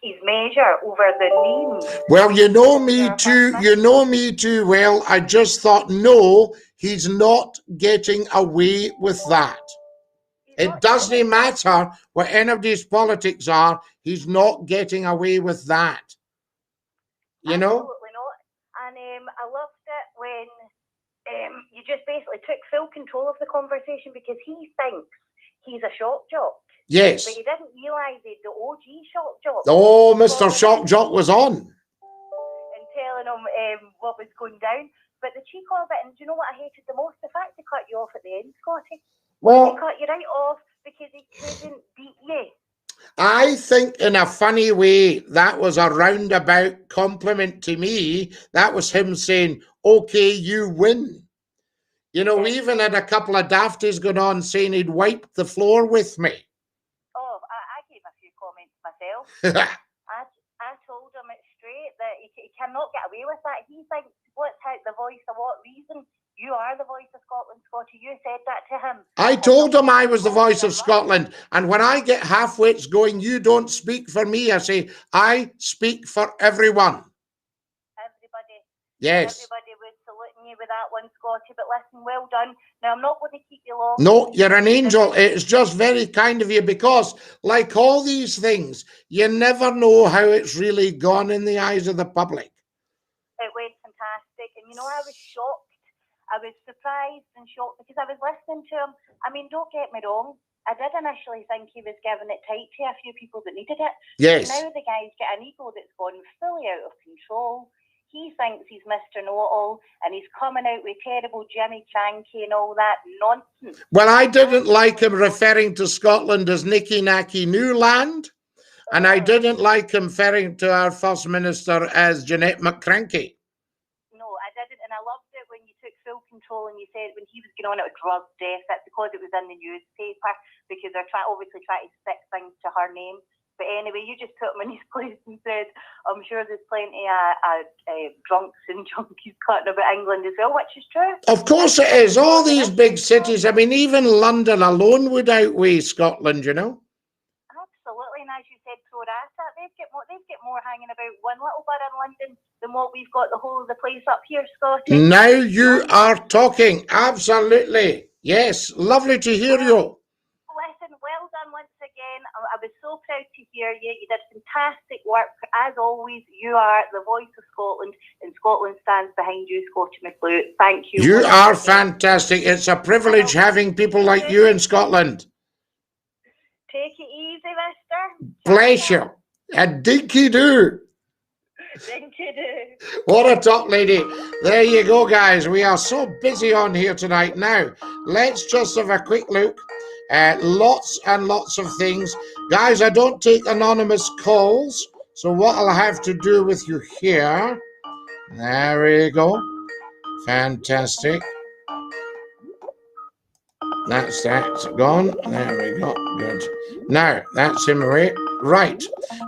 his measure over the name. Well, you know me too. You know me too well. I just thought, no, he's not getting away with that. It doesn't matter what any of these politics are. He's not getting away with that. You know? Absolutely not. And I loved it when you just basically took full control of the conversation because he thinks he's a shock jock. Yes. But he didn't realise he'd the OG shock jock. Oh, Mr. Shock Jock was on. And telling him what was going down. But the cheek of it, and do you know what I hated the most? The fact they cut you off at the end, Scottie. Well, they cut you right off because he couldn't beat you. I think in a funny way, that was a roundabout compliment to me. That was him saying, okay, you win. You know, we even had a couple of dafties going on saying he'd wiped the floor with me. Oh, I gave a few comments myself. I told him it straight that he cannot get away with that. He thinks, what's the voice of what reason? You are the voice of Scotland, Scottie. You said that to him. I told him I was the voice of Scotland. And when I get half-wits going, you don't speak for me. I say, I speak for everyone. Everybody. Yes. Everybody was saluting you with that one, Scottie. But listen, well done. Now, I'm not going to keep you long. No, you're an angel. It's just very kind of you because, like all these things, you never know how it's really gone in the eyes of the public. It went fantastic. And, you know, I was shocked. I was surprised and shocked because I was listening to him. I mean, don't get me wrong. I did initially think he was giving it tight to a few people that needed it. Yes. Now the guy's got an ego that's gone fully out of control. He thinks he's Mr. Know-It-All and he's coming out with terrible Jimmy Chanky and all that nonsense. Well, I didn't like him referring to Scotland as Nicky Nacky New Land. And I didn't like him referring to our First Minister as Jeanette McCranky. No, I didn't, and I loved it when you took full control and you said when he was going on at a drug death, that's because it was in the newspaper, because they're obviously trying to stick things to her name. But anyway, you just put him in his place and said, I'm sure there's plenty of drunks and junkies cutting about England as well, which is true. Of course it is. All these big cities, I mean, even London alone would outweigh Scotland, you know? Absolutely, and as you said, pro rata, they've got more hanging about one little borough in London than what we've got the whole of the place up here, Scottie. Now you are talking. Absolutely. Yes, lovely to hear you. Listen, well done once again. I was so proud to hear you. You did fantastic work. As always, you are the voice of Scotland, and Scotland stands behind you, Scottie McClue. Thank you. You are fantastic. It's a privilege having people like you in Scotland. Take it easy, mister. Bless you. A dinky do. Dinky do. What a top lady. There you go, guys. We are so busy on here tonight. Now, let's just have a quick look at lots and lots of things. Guys, I don't take anonymous calls. So what I'll have to do with you here. There we go. Fantastic. That's that gone. There we go. Good. Now, that's him away. Right.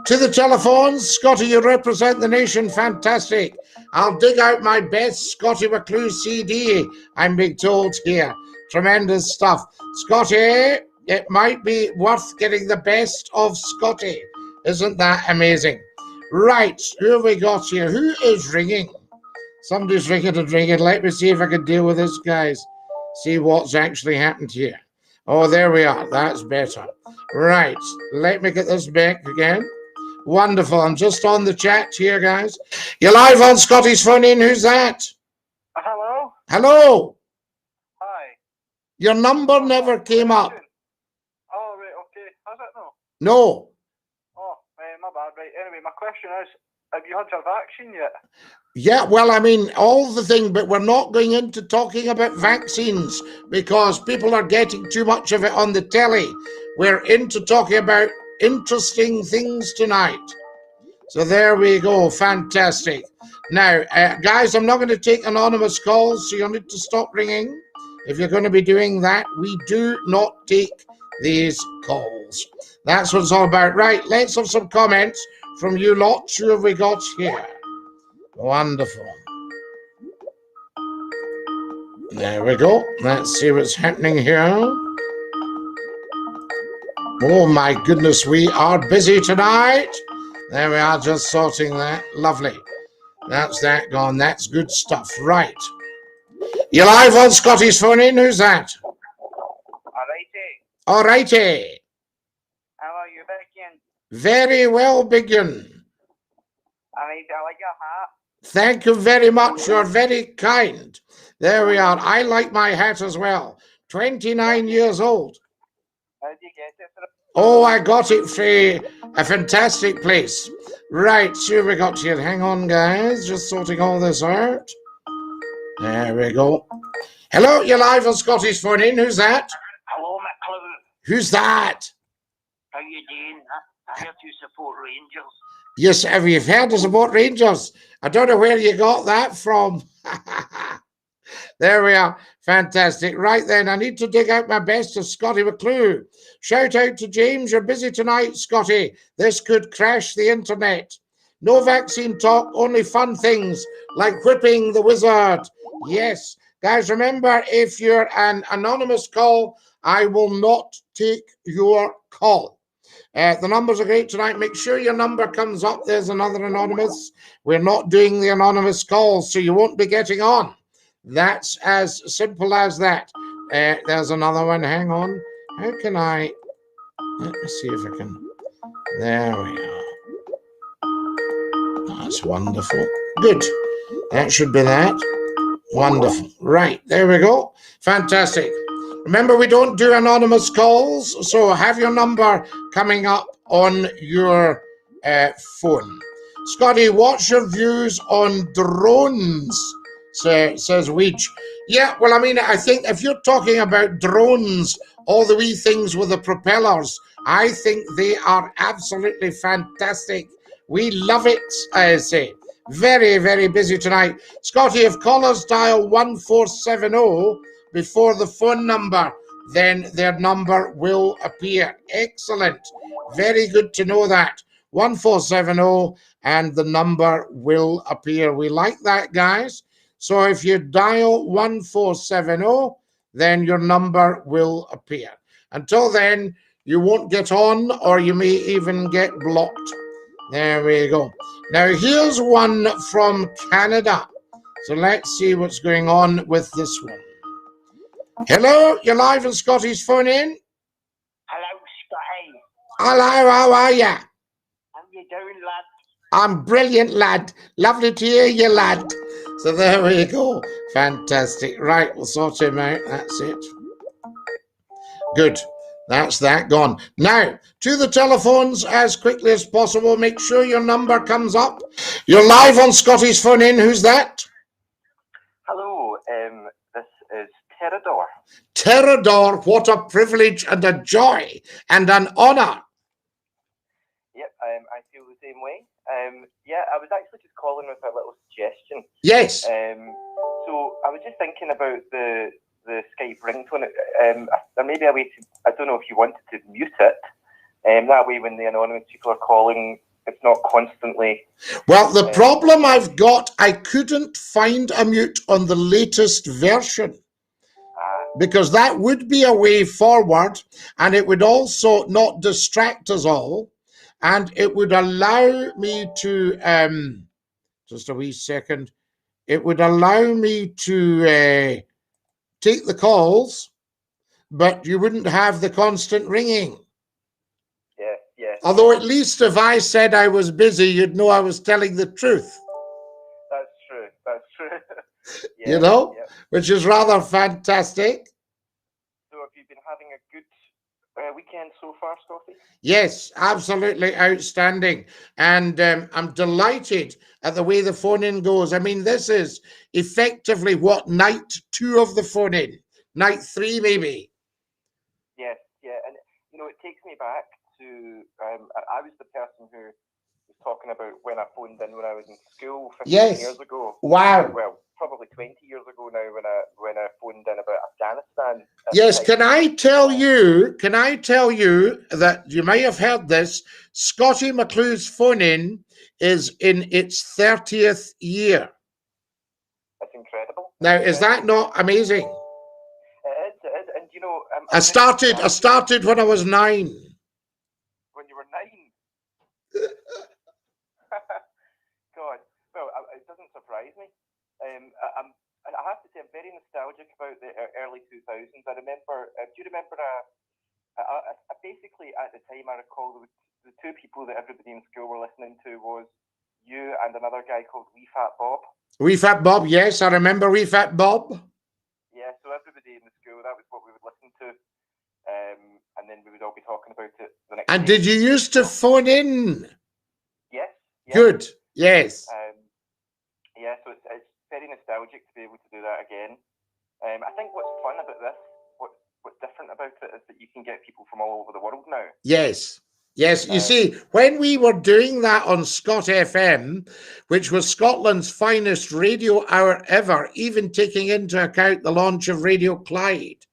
To the telephones. Scottie, you represent the nation. Fantastic. I'll dig out my best Scottie McClue CD, I'm being told here. Tremendous stuff. Scottie, it might be worth getting the best of Scottie. Isn't that amazing? Right. Who have we got here? Who is ringing? Somebody's ringing and ringing. Let me see if I can deal with this, guys. See what's actually happened here. Oh, there we are. That's better. Right. Let me get this back again. Wonderful. I'm just on the chat here, guys. You're live on Scottie's phone in. Who's that? Hello? Hello. Hi. Your number never came up. Oh, right, okay. Has it no? No. Oh, my bad. Right. Anyway, my question is, have you had your vaccine yet? Yeah, well, I mean, all the thing, but we're not going into talking about vaccines because people are getting too much of it on the telly. We're into talking about interesting things tonight. So there we go. Fantastic. Now, guys, I'm not going to take anonymous calls, so you'll need to stop ringing. If you're going to be doing that, we do not take these calls. That's what it's all about. Right, let's have some comments from you lot. Who have we got here? Wonderful. There we go. Let's see what's happening here. Oh my goodness, we are busy tonight. There we are, just sorting that. Lovely. That's that gone. That's good stuff. Right. You're live on Scottie's phone in. Who's that? Alrighty. Alrighty. How are you, Becky? Very well, Biggin. I like your hat. Thank you very much. You're very kind. There we are. I like my hat as well. 29 years old. How did you get it? Oh, I got it for a fantastic place. Right, here we got here. Hang on, guys. Just sorting all this out. There we go. Hello, you're live on Scottie's phone in. Who's that? Hello, McClue. Who's that? How you doing? I heard you support Rangers. Yes, have you heard us about Rangers? I don't know where you got that from. There we are. Fantastic. Right then, I need to dig out my best of Scottie McClue. Shout out to James. You're busy tonight, Scottie. This could crash the internet. No vaccine talk, only fun things like whipping the wizard. Yes. Guys, remember, if you're an anonymous call, I will not take your call. The numbers are great tonight. Make sure your number comes up. There's another anonymous. We're not doing the anonymous calls, so you won't be getting on. That's as simple as that. There's another one. Hang on. How can I... Let me see if I can... There we are. That's wonderful. Good. That should be that. Wonderful. Right. There we go. Fantastic. Remember, we don't do anonymous calls, so have your number coming up on your phone. Scottie, what's your views on drones? Says Weech. Yeah, well, I mean, I think if you're talking about drones, all the wee things with the propellers, I think they are absolutely fantastic. We love it, I say. Very, very busy tonight. Scottie, if callers dial 1470 before the phone number, then their number will appear. Excellent. Very good to know that. 1470 and the number will appear. We like that, guys. So if you dial 1470, then your number will appear. Until then, you won't get on, or you may even get blocked. There we go. Now, here's one from Canada. So let's see what's going on with this one. Hello, you're live on Scottie's phone in. Hello, Scottie. Hello, how are you? How you doing, lad? I'm brilliant, lad. Lovely to hear you, lad. So there we go. Fantastic. Right, we'll sort him out. That's it. Good. That's that gone. Now, to the telephones as quickly as possible. Make sure your number comes up. You're live on Scottie's phone in. Who's that? Hello, this is Terador. Terador, what a privilege and a joy and an honour. Yep, I feel the same way. Yeah, I was actually just calling with a little suggestion. Yes. So I was just thinking about the Skype ringtone. There may be a way to, I don't know if you wanted to mute it. That way when the anonymous people are calling, it's not constantly... Well, the problem I've got, I couldn't find a mute on the latest version. Because that would be a way forward, and it would also not distract us all, and it would allow me to, just a wee second, it would allow me to take the calls, but you wouldn't have the constant ringing. Yeah. Although at least if I said I was busy, you'd know I was telling the truth. That's true. Yeah, you know, yeah. Which is rather fantastic. So have you been having a good weekend so far, Scottie? Yes, absolutely outstanding. And I'm delighted at the way the phone-in goes. I mean, this is effectively what, night 2 of the phone-in? Night 3, maybe? Yes, yeah. And, you know, it takes me back to, I was the person who was talking about when I phoned in when I was in school 15 years ago. Wow. Well, probably 20 years ago now when I phoned in about Afghanistan. Yes, can I tell you that you may have heard this, Scottie McClue's phone-in is in its 30th year. That's incredible. Now, is that not amazing? It is. And you know, I started when I was 9. When you were 9? God, well, it doesn't surprise me. I have to say, I'm very nostalgic about the early 2000s. I remember, do you remember, basically at the time I recall the two people that everybody in school were listening to was you and another guy called Wee Fat Bob. Wee Fat Bob, yes, I remember Wee Fat Bob. Yeah, so everybody in the school, that was what we would listen to. And then we would all be talking about it the next day. And did you used to phone in? Yes. Good, yes. Yeah, so it's very nostalgic to be able to do that again. I think what's fun about this, what's different about it, is that you can get people from all over the world now. Yes. You see, when we were doing that on Scott FM, which was Scotland's finest radio hour ever, even taking into account the launch of Radio Clyde,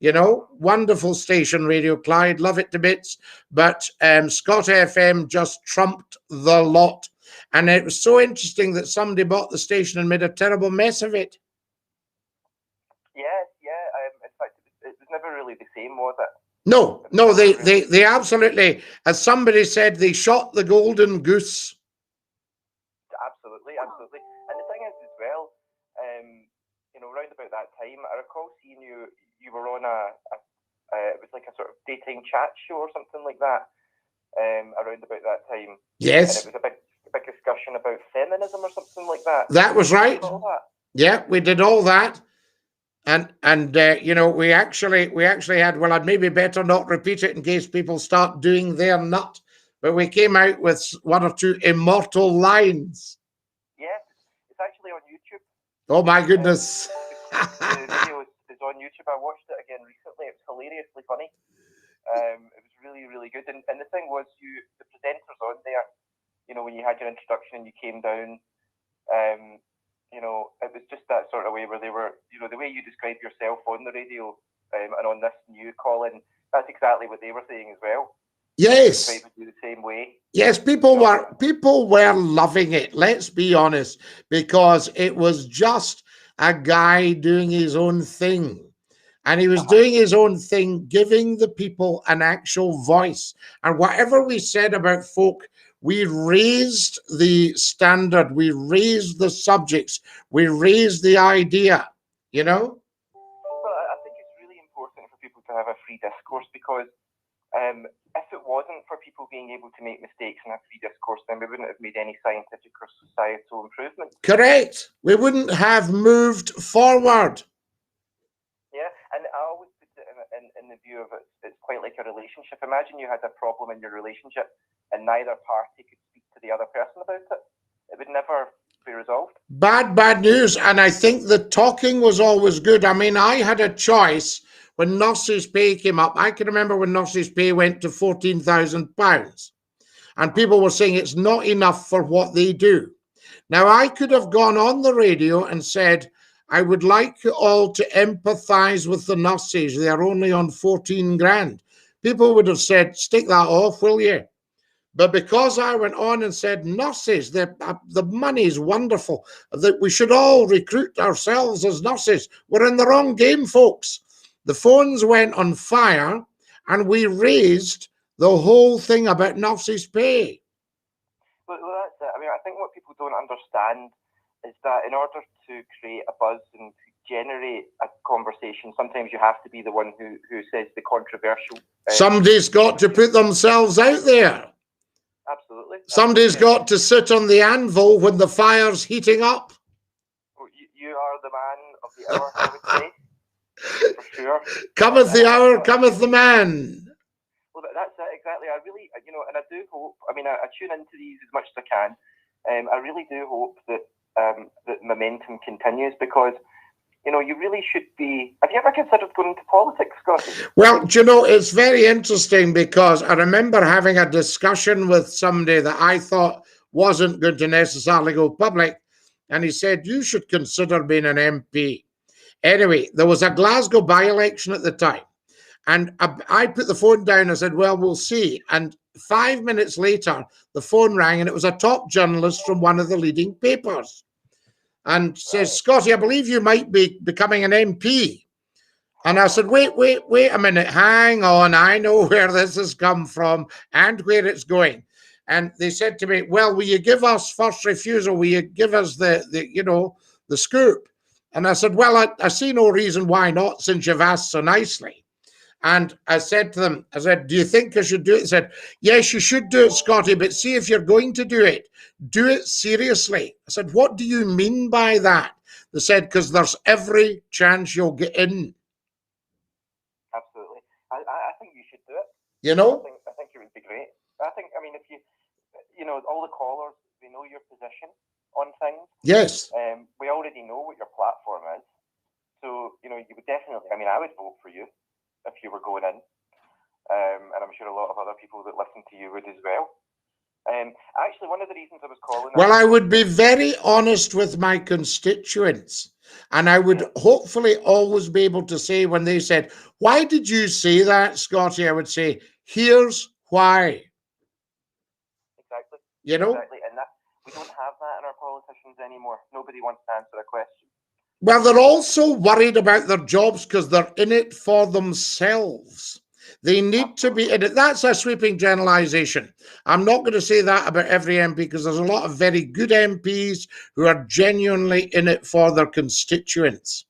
you know, wonderful station, Radio Clyde, love it to bits, but Scott FM just trumped the lot. And it was so interesting that somebody bought the station and made a terrible mess of it. Yeah. In fact, it was never really the same, was it? No, they absolutely, as somebody said, they shot the golden goose. Absolutely. And the thing is, as well, you know, around about that time, I recall seeing you were on it was like a sort of daytime chat show or something like that, around about that time. Yes. And it was a big discussion about feminism or something like that. That was right. Yeah, we did all that. And you know, we actually had, well, I'd maybe better not repeat it in case people start doing their nut, but we came out with 1 or 2 immortal lines. Yes, it's actually on YouTube. Oh my goodness. The video is on YouTube. I watched it again recently. It was hilariously funny. It was really, really good. And the thing was, the presenters on there, you know, when you had your introduction and you came down, You know, it was just that sort of way where they were, you know, the way you describe yourself on the radio and on this new call-in, that's exactly what they were saying as well. Yes. They would do the same way. Yes, people were loving it. Let's be honest, because it was just a guy doing his own thing. And he was doing his own thing, giving the people an actual voice. And whatever we said about folk, we raised the standard, we raised the subjects, we raised the idea, you know? Well, I think it's really important for people to have a free discourse, because if it wasn't for people being able to make mistakes and have free discourse, then we wouldn't have made any scientific or societal improvement. Correct. We wouldn't have moved forward. Yeah, and I always put it in the view of it's quite like a relationship. Imagine you had a problem in your relationship and neither party could speak to the other person about it. It would never be resolved. Bad news. And I think the talking was always good. I mean, I had a choice when nurses' pay came up. I can remember when nurses' pay went to £14,000. And people were saying it's not enough for what they do. Now, I could have gone on the radio and said, I would like you all to empathize with the nurses. They are only on 14 grand. People would have said, stick that off, will you? But because I went on and said, nurses, the money is wonderful, that we should all recruit ourselves as nurses. We're in the wrong game, folks. The phones went on fire and we raised the whole thing about nurses' pay. Well, that's it. I mean, I think what people don't understand is that in order to create a buzz and to generate a conversation, sometimes you have to be the one who says the controversial. Somebody's got to put themselves out there. Absolutely. Somebody's got to sit on the anvil when the fire's heating up. Well, you are the man of the hour, I would say, for sure. Cometh the hour, cometh the man. Well, that's it, exactly. I really, you know, and I do hope, I mean, I tune into these as much as I can. I really do hope that that momentum continues, because, you know, you really should be. Have you ever considered going into politics, Scottie? Well, do you know, it's very interesting, because I remember having a discussion with somebody that I thought wasn't going to necessarily go public, and he said, you should consider being an MP. Anyway, there was a Glasgow by-election at the time, and I put the phone down and said, well, we'll see. And 5 minutes later, the phone rang, and it was a top journalist from one of the leading papers, and says, Scottie, I believe you might be becoming an MP. And I said, wait a minute, hang on, I know where this has come from and where it's going. And they said to me, well, will you give us first refusal? Will you give us the scoop? And I said, well, I see no reason why not, since you've asked so nicely. And I said to them, I said, do you think I should do it? They said, yes, you should do it, Scottie, but see, if you're going to do it seriously. I said, what do you mean by that? They said, because there's every chance you'll get in. Absolutely. I think you should do it. You know? I think it would be great. I mean, if you know, all the callers, they know your position on things. Yes. We already know what your platform is. So, you know, you would definitely, I mean, I would vote for you if you were going in. And I'm sure a lot of other people that listen to you would as well. Actually, one of the reasons I was calling... Well, I would be very honest with my constituents. And I would hopefully always be able to say, when they said, why did you say that, Scottie? I would say, here's why. Exactly. You know? Exactly. And that, we don't have that in our politicians anymore. Nobody wants to answer a question. Well, they're also worried about their jobs because they're in it for themselves. They need to be in it. That's a sweeping generalization. I'm not going to say that about every MP, because there's a lot of very good MPs who are genuinely in it for their constituents,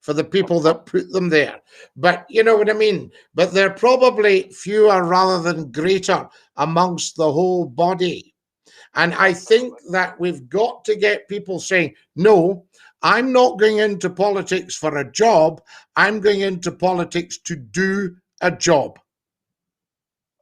for the people that put them there. But you know what I mean? But they're probably fewer rather than greater amongst the whole body. And I think that we've got to get people saying, no, I'm not going into politics for a job. I'm going into politics to do a job.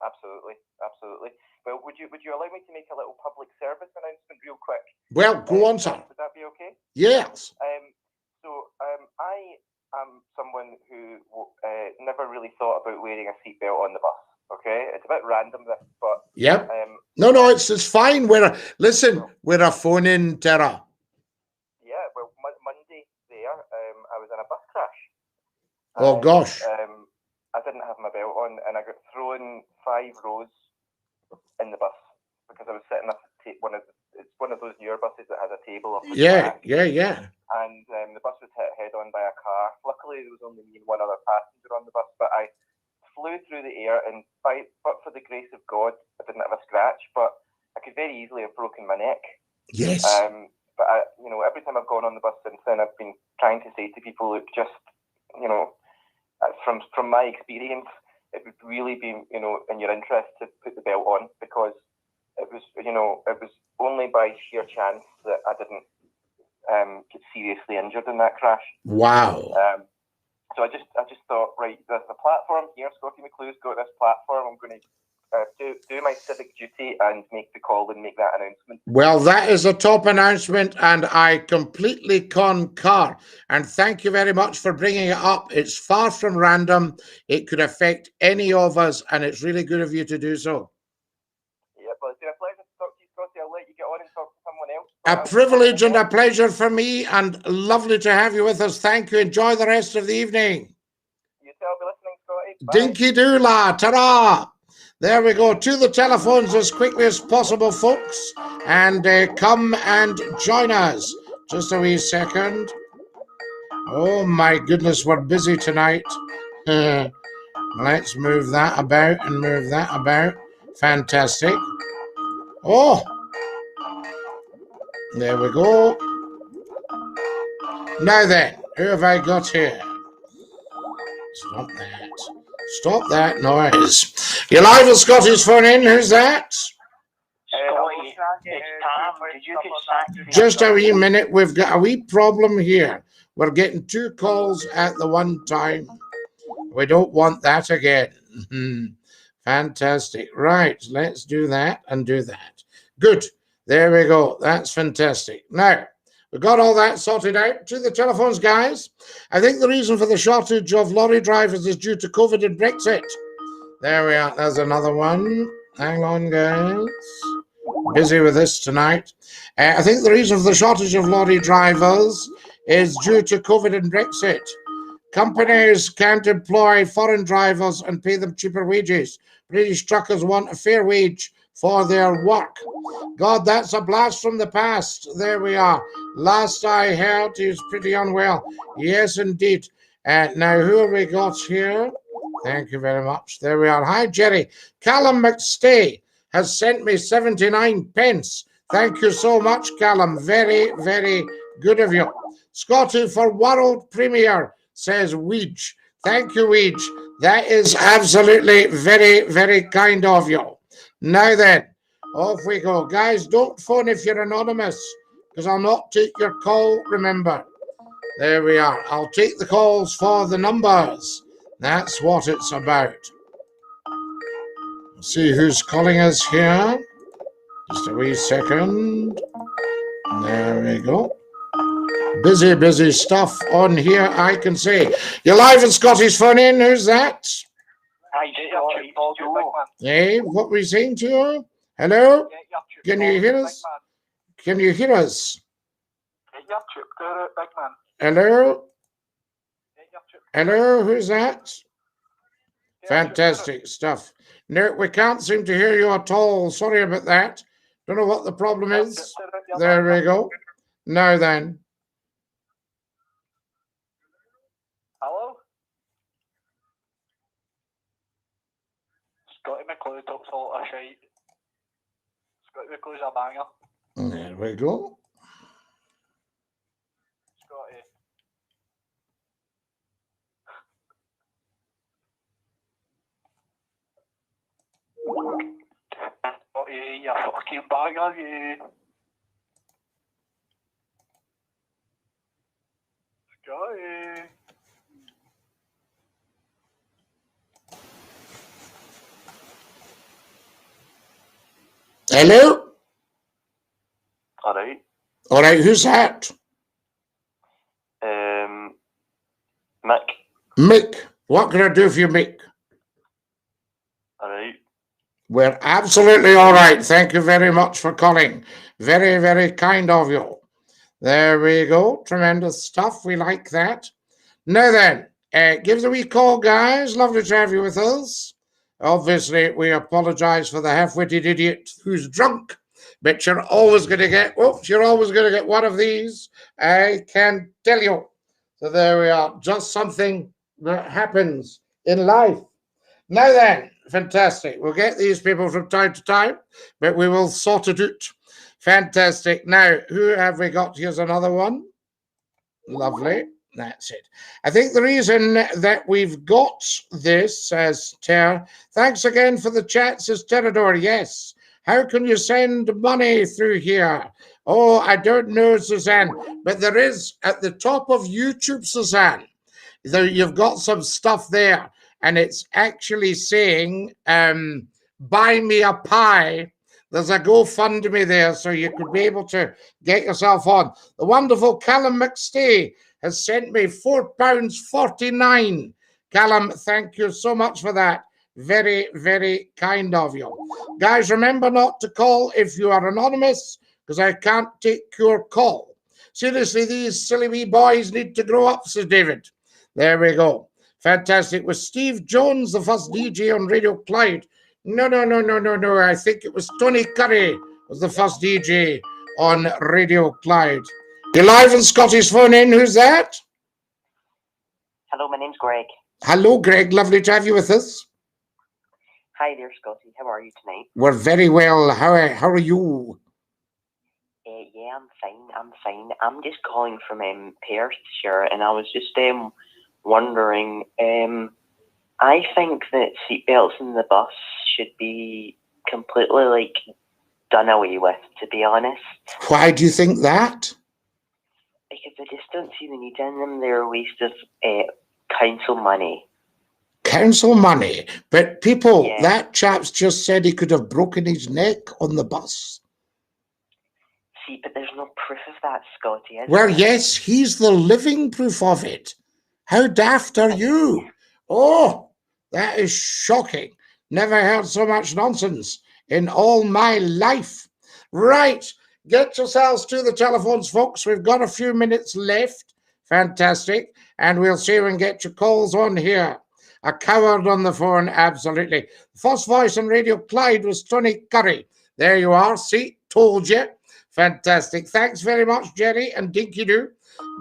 Absolutely, absolutely. Well, would you allow me to make a little public service announcement real quick? Well, go on, sir. Would that be okay? Yes. I am someone who never really thought about wearing a seatbelt on the bus. Okay, it's a bit random, this, but yep. No, it's fine. We're a phone-in, Tara. I was in a bus crash. Oh, gosh. I didn't have my belt on, and I got thrown 5 rows in the bus because I was sitting at it's one of those newer buses that has a table up the back. Yeah. And the bus was hit head on by a car. Luckily, there was only me and one other passenger on the bus, but I flew through the air, and but for the grace of God, I didn't have a scratch, but I could very easily have broken my neck. Yes. But every time I've gone on the bus since then, I've been trying to say to people, look, just, from my experience, it would really be, in your interest to put the belt on, because it was only by sheer chance that I didn't get seriously injured in that crash. Wow. So I just thought, right, there's a platform here. Scottie McClue's got this platform. I'm going to do my civic duty and make the call and make that announcement. Well, that is a top announcement, and I completely concur. And thank you very much for bringing it up. It's far from random. It could affect any of us, and it's really good of you to do so. Yeah, but it's been a pleasure to talk to you, Scottie. I'll let you get on and talk to someone else. A privilege and a pleasure for me, and lovely to have you with us. Thank you. Enjoy the rest of the evening. You too. I'll be listening, Scottie. Bye. Dinky doo-la, ta-ra! There we go. To the telephones as quickly as possible, folks. And come and join us. Just a wee second. Oh, my goodness, we're busy tonight. Let's move that about and move that about. Fantastic. Oh, there we go. Now then, who have I got here? Stop that. Stop that noise. You're live with Scottie's phone in. Who's that? Scottie, it's Tam. Did you get sacked? Just a wee minute. We've got a wee problem here. We're getting 2 calls at the one time. We don't want that again. Fantastic. Right, let's do that and do that. Good. There we go. That's fantastic. Now, we've got all that sorted out. To the telephones, guys. I think the reason for the shortage of lorry drivers is due to COVID and Brexit. There we are. There's another one. Hang on, guys. Busy with this tonight. I think the reason for the shortage of lorry drivers is due to COVID and Brexit. Companies can't employ foreign drivers and pay them cheaper wages. British truckers want a fair wage for their work. God, that's a blast from the past. There we are. Last I heard, he was pretty unwell. Yes, indeed. Now, who have we got here? Thank you very much. There we are. Hi, Jerry. Callum McStay has sent me 79 pence. Thank you so much, Callum. Very, very good of you. Scottie for world premiere, says Weege. Thank you, Weege. That is absolutely very, very kind of you. Now then, off we go. Guys, don't phone if you're anonymous, because I'll not take your call, remember. There we are. I'll take the calls for the numbers. That's what it's about. Let's see who's calling us here. Just a wee second. There we go. Busy, busy stuff on here, I can say. You're live in Scottie's phone in. Who's that? Hi, Hey, what were you saying to you? Hello? Can you hear us? Can you hear us? Hello? Hello, who's that? Fantastic stuff. No, we can't seem to hear you at all. Sorry about that. Don't know what the problem is. There we go. Now then. Hello? Scottie McClue talks a lot of shite. Scottie McClue's a banger. There we go. Scottie. Scottie, you fucking banger, you. Scottie. Hello? All right. All right, who's that? Mick. Mick. What can I do for you, Mick? All right. We're absolutely all right. Thank you very much for calling. Very, very kind of you. There we go. Tremendous stuff. We like that. Now then, give us a wee call, guys. Lovely to have you with us. Obviously, we apologise for the half-witted idiot who's drunk, but you're always going to get, whoops, you're always going to get one of these. I can tell you. So there we are. Just something that happens in life. Now then, fantastic. We'll get these people from time to time, but we will sort it out. Fantastic. Now, who have we got? Here's another one. Lovely. That's it. I think the reason that we've got this, says Ter, thanks again for the chat, says Terador. Yes. How can you send money through here? Oh, I don't know, Suzanne, but there is at the top of YouTube, Suzanne, there you've got some stuff there, and it's actually saying, buy me a pie. There's a GoFundMe there, so you could be able to get yourself on. The wonderful Callum McStay has sent me £4.49. Callum, thank you so much for that. Very, very kind of you. Guys, remember not to call if you are anonymous, because I can't take your call. Seriously, these silly wee boys need to grow up, says David. There we go. Fantastic. Was Steve Jones the first DJ on Radio Clyde? No. I think it was Tony Curry was the first DJ on Radio Clyde. You're live on Scotty's phone in. Who's that? Hello, my name's Greg. Hello, Greg. Lovely to have you with us. Hi there, Scotty. How are you tonight? We're very well. How are you? Yeah, I'm fine. I'm just calling from Perthshire, and I was just wondering, I think that seatbelts in the bus should be completely done away with, to be honest. Why do you think that? Because I just don't see the need in them. They're a waste of council money. Council money? But people, yeah. That chap's just said he could have broken his neck on the bus. See, but there's no proof of that, Scotty. Well, yes, he's the living proof of it. How daft are you? Oh, that is shocking. Never heard so much nonsense in all my life. Right, get yourselves to the telephones, folks. We've got a few minutes left. Fantastic. And we'll see if we can get your calls on here. A coward on the phone, absolutely. The first voice on Radio Clyde was Tony Curry. There you are. See, told you. Fantastic. Thanks very much, Jerry and Dinky Doo.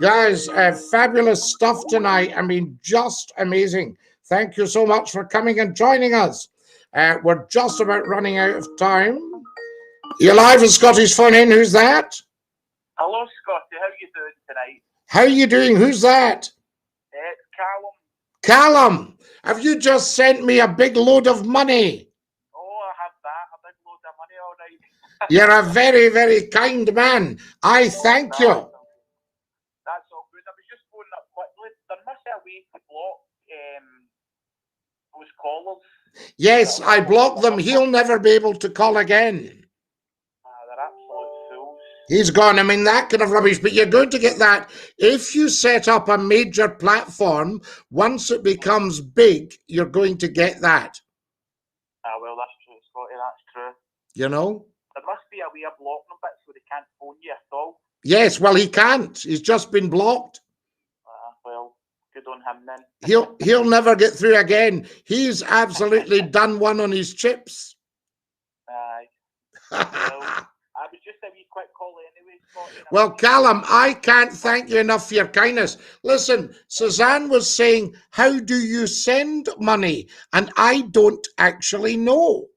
Guys, fabulous stuff tonight. I mean, just amazing. Thank you so much for coming and joining us. We're just about running out of time. You're live on Scotty's phone in. Who's that? Hello, Scotty. How are you doing tonight? How are you doing? Who's that? It's Callum. Callum, have you just sent me a big load of money? Oh, I have that. A big load of money, all right. You're a very, very kind man. I thank you. That's all good. I was just phoning up quickly. There must be a way to block those callers. Yes, I blocked them. He'll never be able to call again. They're absolute fools. He's gone. I mean, that kind of rubbish. But you're going to get that. If you set up a major platform, once it becomes big, you're going to get that. Well, that's true, Scotty. That's true. You know? There must be a way of blocking them, so they can't phone you at all. Yes, well, he can't. He's just been blocked. Well, good on him then. He'll never get through again. He's absolutely done one on his chips. Aye. Well, I was just a wee quick call anyway, Scotty. Well, Callum, I can't thank you enough for your kindness. Listen, Suzanne was saying, how do you send money? And I don't actually know.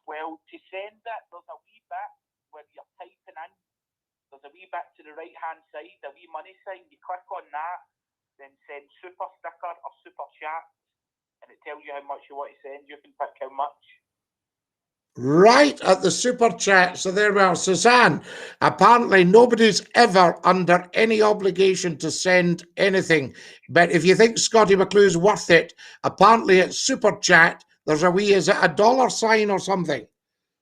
Well, to send it, there's a wee bit where you're typing in. There's a wee bit to the right-hand side, a wee money sign. You click on that, then send super sticker or super chat, and it tells you how much you want to send. You can pick how much. Right at the super chat. So there we are. Suzanne, apparently nobody's ever under any obligation to send anything. But if you think Scottie McClue's worth it, apparently at super chat, there's a wee, is it a $ sign or something?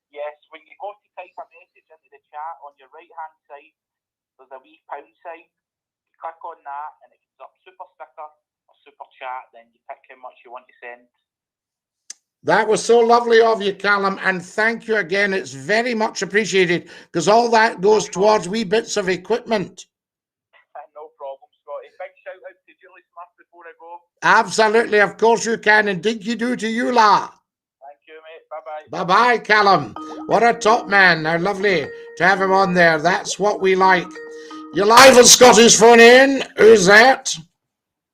Yes, when you go to type a message into the chat, on your right-hand side, there's a wee pound sign. You click on that, and it comes up super sticker or super chat, then you pick how much you want to send. That was so lovely of you, Callum, and thank you again. It's very much appreciated, because all that goes towards wee bits of equipment. No problem, Scotty. Big shout shout out to Julie Smith before I go? Absolutely, of course you can, and dinky do to you, la. Thank you, mate. Bye-bye. Bye-bye, Callum. What a top man. Now, lovely to have him on there. That's what we like. You're live on Scotty's phone in. Who's that?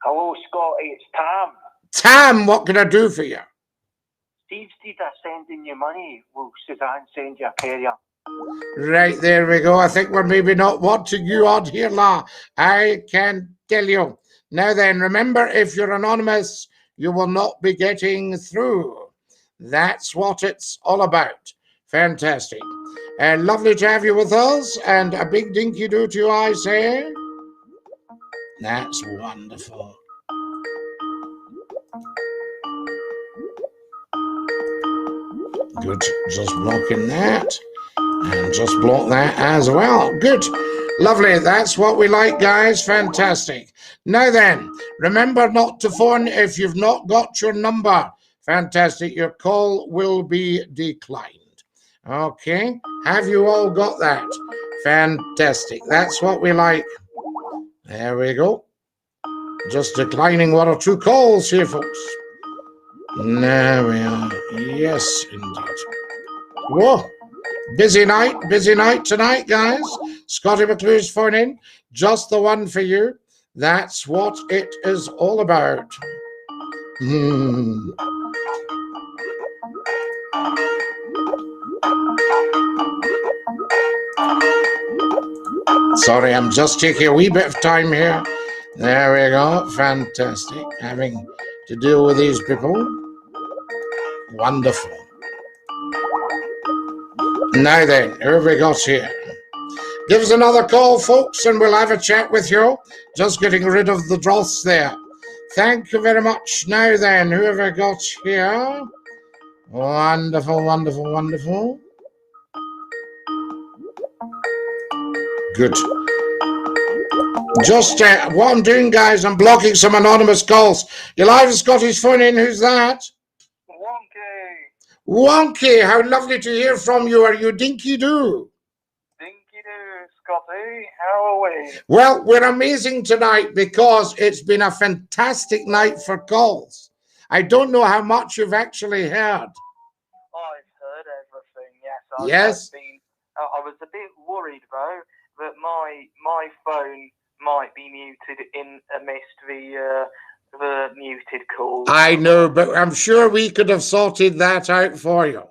Hello, Scotty. It's Tam. Tam, what can I do for you? Steve's did a sending you money. Will Suzanne send you a pair of? Right, there we go. I think we're maybe not wanting you on here, la. I can tell you. Now then, remember, if you're anonymous, you will not be getting through. That's what it's all about. Fantastic. And lovely to have you with us. And a big dinky do to you, I say. That's wonderful. Good. Just blocking that. And just block that as well. Good. Lovely. That's what we like, guys. Fantastic. Now then, remember not to phone if you've not got your number. Fantastic. Your call will be declined. Okay. Have you all got that? Fantastic. That's what we like. There we go. Just declining one or two calls here, folks. There we are. Yes, indeed. Whoa. Busy night tonight, guys. Scottie McClue's phone in. Just the one for you. That's what it is all about. Sorry, I'm just taking a wee bit of time here. There we go. Fantastic. Having to deal with these people. Wonderful. Now then, who have we got here? Give us another call, folks, and we'll have a chat with you. Just getting rid of the dross there. Thank you very much. Now then, who have I got here? Wonderful, wonderful, wonderful. Good. Just what I'm doing, guys, I'm blocking some anonymous calls. You're live at Scotty's phone in. Who's that? Wonky, how lovely to hear from you. Are you dinky do? Dinky do, Scotty. How are we? Well, we're amazing tonight because it's been a fantastic night for calls. I don't know how much you've actually heard. I've heard everything, yes. Yes. I was a bit worried, though, that my phone might be muted amidst the muted call. I know, but I'm sure we could have sorted that out for you.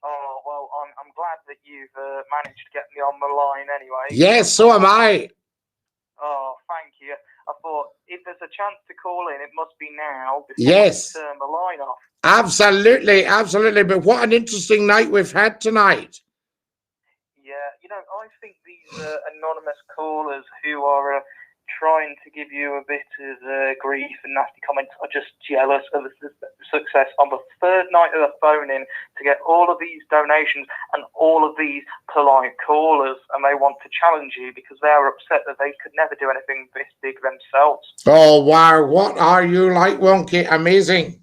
Oh, well, I'm glad that you've managed to get me on the line anyway. Yes, so am I. Oh, thank you. I thought, if there's a chance to call in, it must be now before yes. I turn the line off. Absolutely, absolutely. But what an interesting night we've had tonight. Yeah, you know, I think these anonymous callers who are trying to give you a bit of grief and nasty comments are just jealous of the success on the third night of the phone in to get all of these donations and all of these polite callers, and they want to challenge you because they're upset that they could never do anything this big themselves. Oh, wow. What are you like, Wonky? Amazing.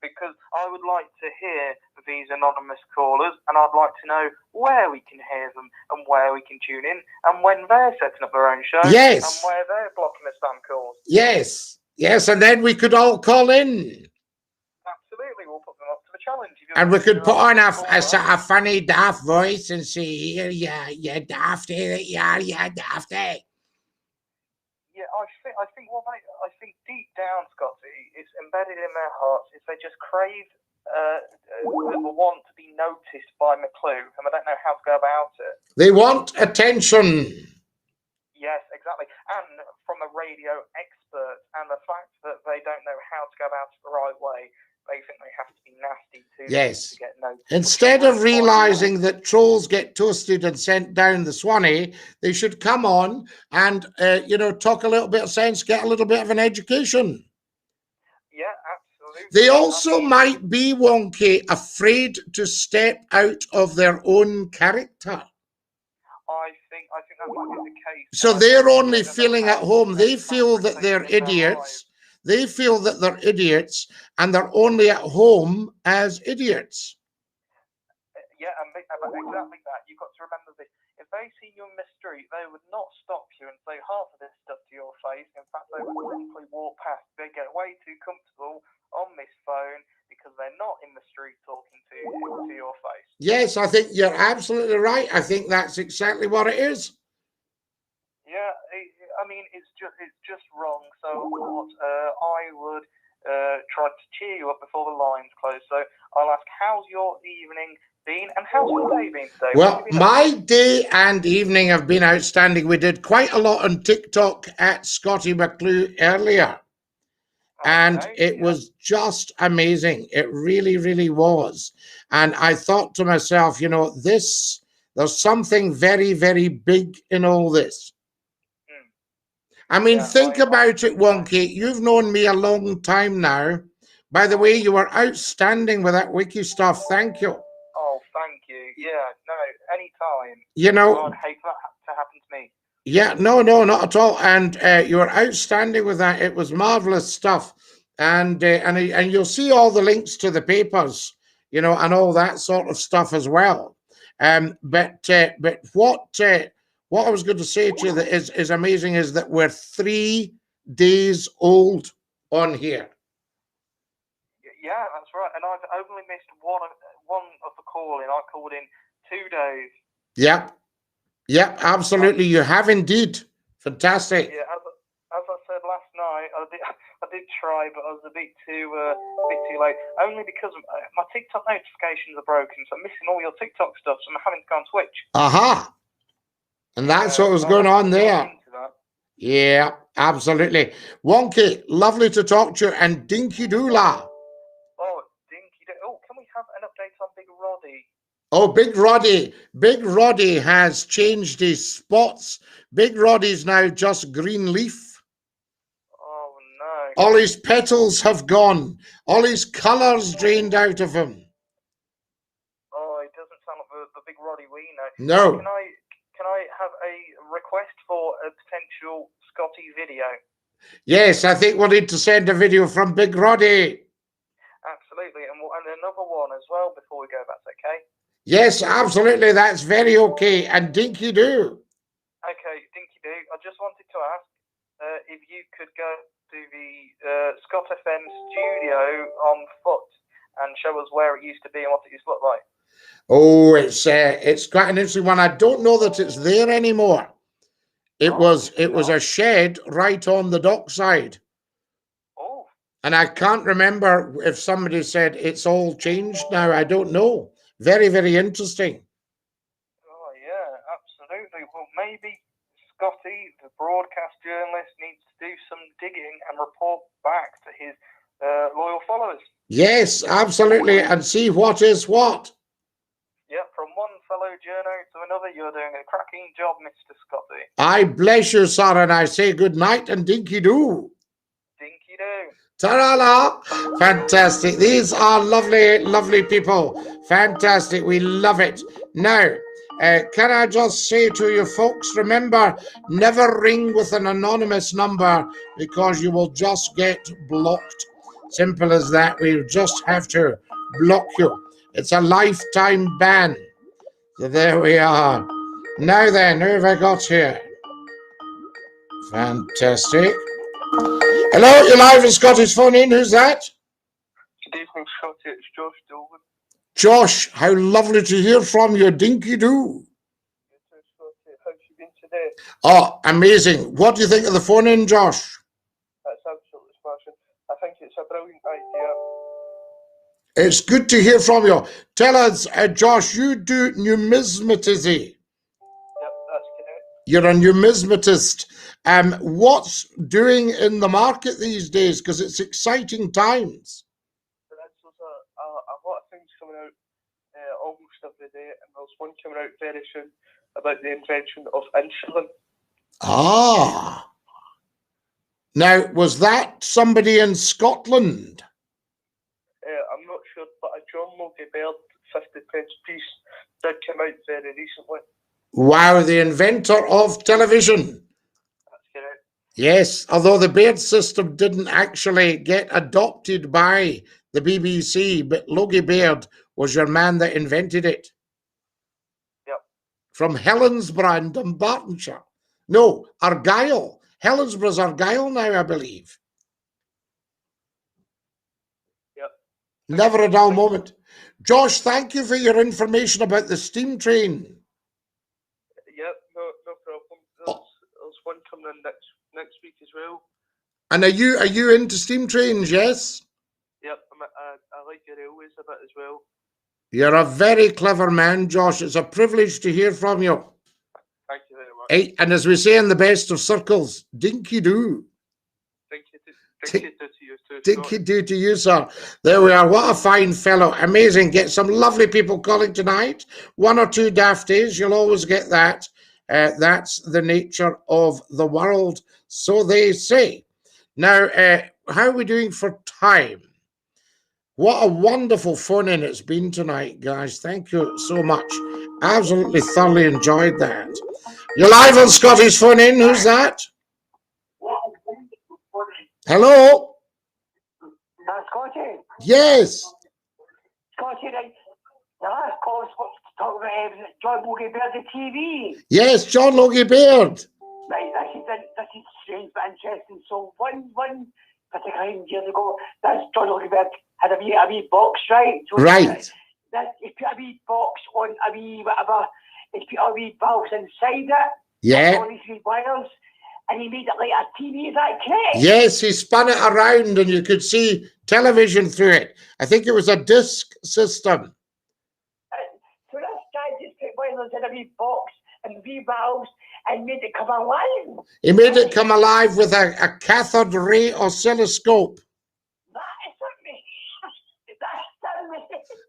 Because I would like to hear these anonymous callers, and I'd like to know where we can hear them and where we can tune in and when they're setting up their own show. Yes. And where they're blocking the spam calls. Yes. Yes, and then we could all call in. Absolutely, we'll put them up to the challenge. And we could put on a sort of funny daft voice and say, here, yeah, dafty, yeah, dafty. Yeah, I think deep down, Scotty, it's embedded in their hearts is they just crave the want to be noticed by McClue, and they don't know how to go about it. They want attention. Yes, exactly. And from a radio expert, and the fact that they don't know how to go about it the right way, they think they have to be nasty to get noticed. Instead of realising that trolls get toasted and sent down the Swanee, they should come on and, talk a little bit of sense, get a little bit of an education. Yeah, absolutely. They also might be, Wonky, afraid to step out of their own character. I think that might be the case. So they're only feeling at home. They feel that they're idiots. They feel that they're idiots and they're only at home as idiots. Yeah, and exactly that. You've got to remember this. If they see you in the street, they would not stop you and say half of this stuff to your face. In fact, they would simply walk past. They get way too comfortable on this phone because they're not in the street talking to your face. Yes, I think you're absolutely right. I think that's exactly what it is. Yeah, I mean, it's just wrong. So I would try to cheer you up before the lines close. So I'll ask, how's your evening been, and how's your day been today? Well, my day and evening have been outstanding. We did quite a lot on TikTok at Scottie McCLUE earlier. And it was just amazing. It really, really was. And I thought to myself, you know, there's something very, very big in all this. I mean, think about it, Wonky. You've known me a long time now. By the way, you were outstanding with that wiki stuff. Thank you. Oh, thank you. Yeah, no, anytime. You know, I'd hate that to happen to me. Yeah, no, not at all. And you were outstanding with that. It was marvelous stuff. And you'll see all the links to the papers, you know, and all that sort of stuff as well. But what I was going to say to you that is amazing is that we're 3 days old on here. Yeah, that's right. And I've only missed one of the calling. I called in 2 days. Yep, absolutely. You have indeed. Fantastic. Yeah, as I said last night, I did try, but I was a bit too late. Only because my TikTok notifications are broken, so I'm missing all your TikTok stuff, so I'm having to go on Twitch. Aha. And that's what was going on there. Yeah, absolutely. Wonky, lovely to talk to you, and Dinky Doola. Oh, Dinky Doo. Oh, can we have an update on Big Roddy? Oh, Big Roddy. Big Roddy has changed his spots. Big Roddy's now just green leaf. Oh, no. All his petals have gone. All his colours drained out of him. Oh, it doesn't sound like the Big Roddy we know. No. Can I have a request for a potential Scottie video? Yes, I think we'll need to send a video from Big Roddy. Absolutely. And another one as well before we go, if that's okay? Yes, absolutely. That's very okay. And Dinky Doo. Okay, Dinky Doo. I just wanted to ask if you could go to the Scott FM studio on foot and show us where it used to be and what it used to look like. Oh, it's quite an interesting one. I don't know that it's there anymore. It was a shed right on the dockside. Oh. And I can't remember if somebody said it's all changed now. I don't know. Very, very interesting. Oh, yeah, absolutely. Well, maybe Scottie, the broadcast journalist, needs to do some digging and report back to his loyal followers. Yes, absolutely. And see what is what. Yeah, from one fellow journo to another, you're doing a cracking job, Mr. Scottie. I bless you, sir, and I say good night and dinky doo. Dinky doo. Ta-ra-la. Fantastic. These are lovely, lovely people. Fantastic. We love it. Now, can I just say to you folks, remember, never ring with an anonymous number because you will just get blocked. Simple as that. We just have to block you. It's a lifetime ban. So there we are. Now then, who have I got here? Fantastic. Hello, you're live in Scottish Phone In. Who's that? Good evening, Scottie. It's Josh Dillon. Josh, how lovely to hear from you. Dinky doo. How's you been today? Oh, amazing. What do you think of the phone in, Josh? That's absolutely smashing. I think it's a brilliant idea. It's good to hear from you. Tell us, Josh, you do numismatism. Yep, that's correct. You're a numismatist. What's doing in the market these days? Because it's exciting times. There's a lot of things coming out almost every day, and there's one coming out very soon about the invention of insulin. Ah. Now, was that somebody in Scotland? I'm not sure, but a John Logie Baird 50-pence piece did come out very recently. Wow, the inventor of television. That's correct. Yes, although the Baird system didn't actually get adopted by the BBC, but Logie Baird was your man that invented it. from Helensburgh in Dumbartonshire. No, Argyll. Helensburgh's Argyll now, I believe. Yep. Never a dull moment. Josh, thank you for your information about the steam train. Yep, no problem. There's one coming in next week as well. And are you into steam trains? Yes. Yep, I like your railways a bit as well. You're a very clever man, Josh. It's a privilege to hear from you. Thank you very much. Hey, and as we say in the best of circles, dinky do. Dinky do to you too. Dinky do to you, sir. There we are. What a fine fellow. Amazing. Get some lovely people calling tonight. One or two dafties. You'll always get that. That's the nature of the world, so they say. Now, how are we doing for time? What a wonderful phone-in it's been tonight, guys. Thank you so much. Absolutely thoroughly enjoyed that. You're live on Scotty's phone-in. Who's that? Hello? Scotty? Yes. Scotty, right. The last call was talking about John Logie Baird, the TV. Yes, John Logie Baird. Right, this is strange but interesting. So one particular years ago, this John Logie Baird had a wee box, right? So right. He put a wee box on a wee whatever. He put a wee valves inside it. Yeah. All these wee wires. And he made it like a TV, is that correct? Yes, he spun it around and you could see television through it. I think it was a disc system. So this guy just put wires in a wee box and wee valves and made it come alive. He made it come alive with a cathode ray oscilloscope.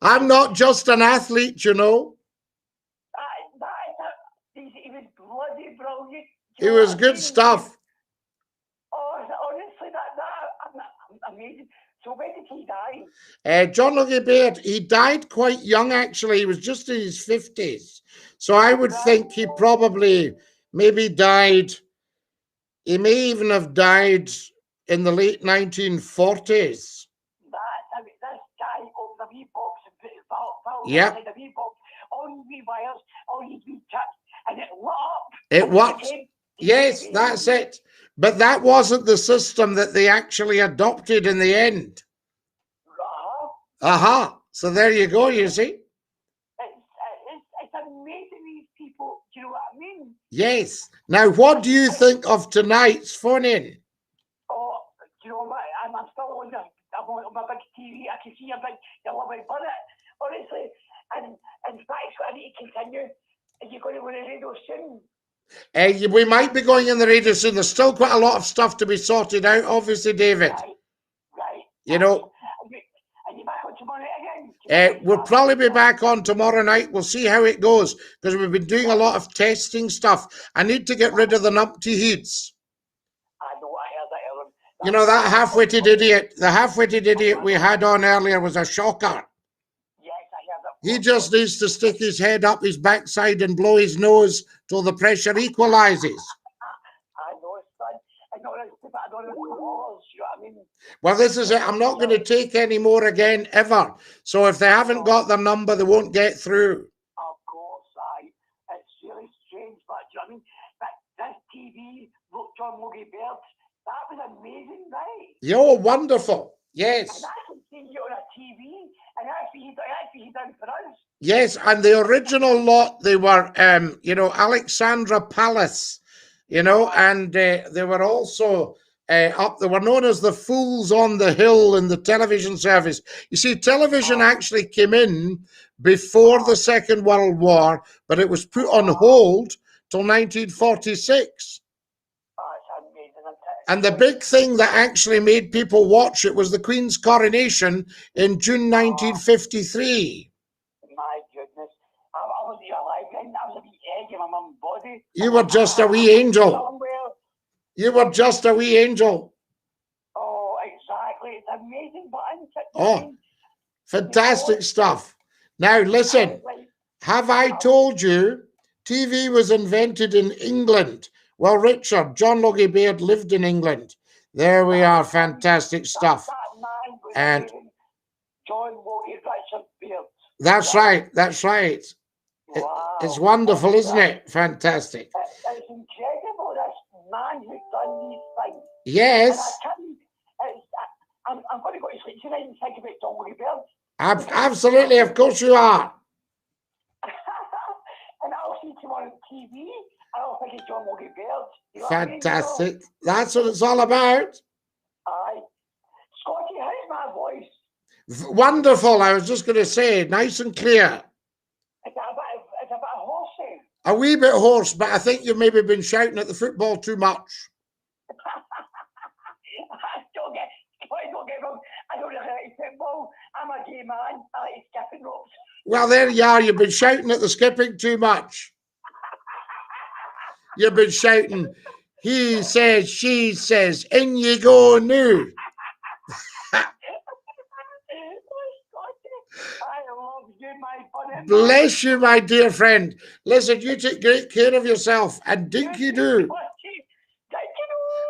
I'm not just an athlete, you know. He was bloody brilliant. It was good stuff. Oh, honestly, that amazing. So when did he die? John Logie Baird, he died quite young, actually. He was just in his 50s. So I would think he probably maybe died, he may even have died in the late 1940s. This guy opened the wee box and put his valve inside the wee box, all these wee wires, all these wee chips, and it lit up. It worked. Yes, that's it. But that wasn't the system that they actually adopted in the end. So there you go, you see. It's amazing, these people. Do you know what I mean? Yes. Now, what do you think of tonight's phone-in? Oh, do you know what? I'm still on my big TV. I can see a big lovely bullet, honestly. And in fact, I need to continue. Are you going to go to the radio soon? We might be going in the radio soon. There's still quite a lot of stuff to be sorted out, obviously, David. Right. You know. Are you back on tomorrow night again? We'll probably be back on tomorrow night. We'll see how it goes, because we've been doing a lot of testing stuff. I need to get rid of the numpty heats. I know, I heard that, Ellen. You know, that half-witted idiot, the half-witted idiot we had on earlier was a shocker. Yes, I heard that. He just needs to stick his head up his backside and blow his nose till the pressure equalizes. I know, son. I know it's calls, you know what I mean? Well, this is it. I'm not going to take any more again, ever. So if they haven't got their number, they won't get through. Of course, it's really strange, but you know what I mean? This TV, John Logie Baird, that was amazing, right? You're wonderful. Yes. And I can see you on a TV, and actually he done for us. Yes, and the original lot, they were, you know, Alexandra Palace, you know, and they were also they were known as the Fools on the Hill in the television service. You see, television actually came in before the Second World War, but it was put on hold till 1946. And the big thing that actually made people watch it was the Queen's coronation in June 1953. My goodness. I wasn't alive then. I was a wee egg in my mum's body. You were just a wee angel. You were just a wee angel. Oh, exactly. It's amazing, but oh, fantastic stuff. Now, listen, have I told you TV was invented in England? Well, Richard, John Logie Baird lived in England. There we are, fantastic stuff. And John Logie Richard Baird. That's right, that's right. Wow. It's wonderful, isn't it? Fantastic. It's incredible, this man who's done these things. Yes. I'm going to go to sleep tonight and think about Donkey Bird. Absolutely, of course you are. And I'll see you on TV, and I'll think of John Donkey Bird. You know Fantastic. What I mean? That's what it's all about. Aye. Scottie, how's my voice? Wonderful. I was just going to say, nice and clear. It's a bit horsey. A wee bit hoarse, but I think you've maybe been shouting at the football too much. Don't get wrong. I don't like football. I'm a gay man. I like skipping ropes. Well, there you are. You've been shouting at the skipping too much. You've been shouting, he says, she says, in you go now. Bless you, my dear friend. Listen, you take great care of yourself, and dinky do.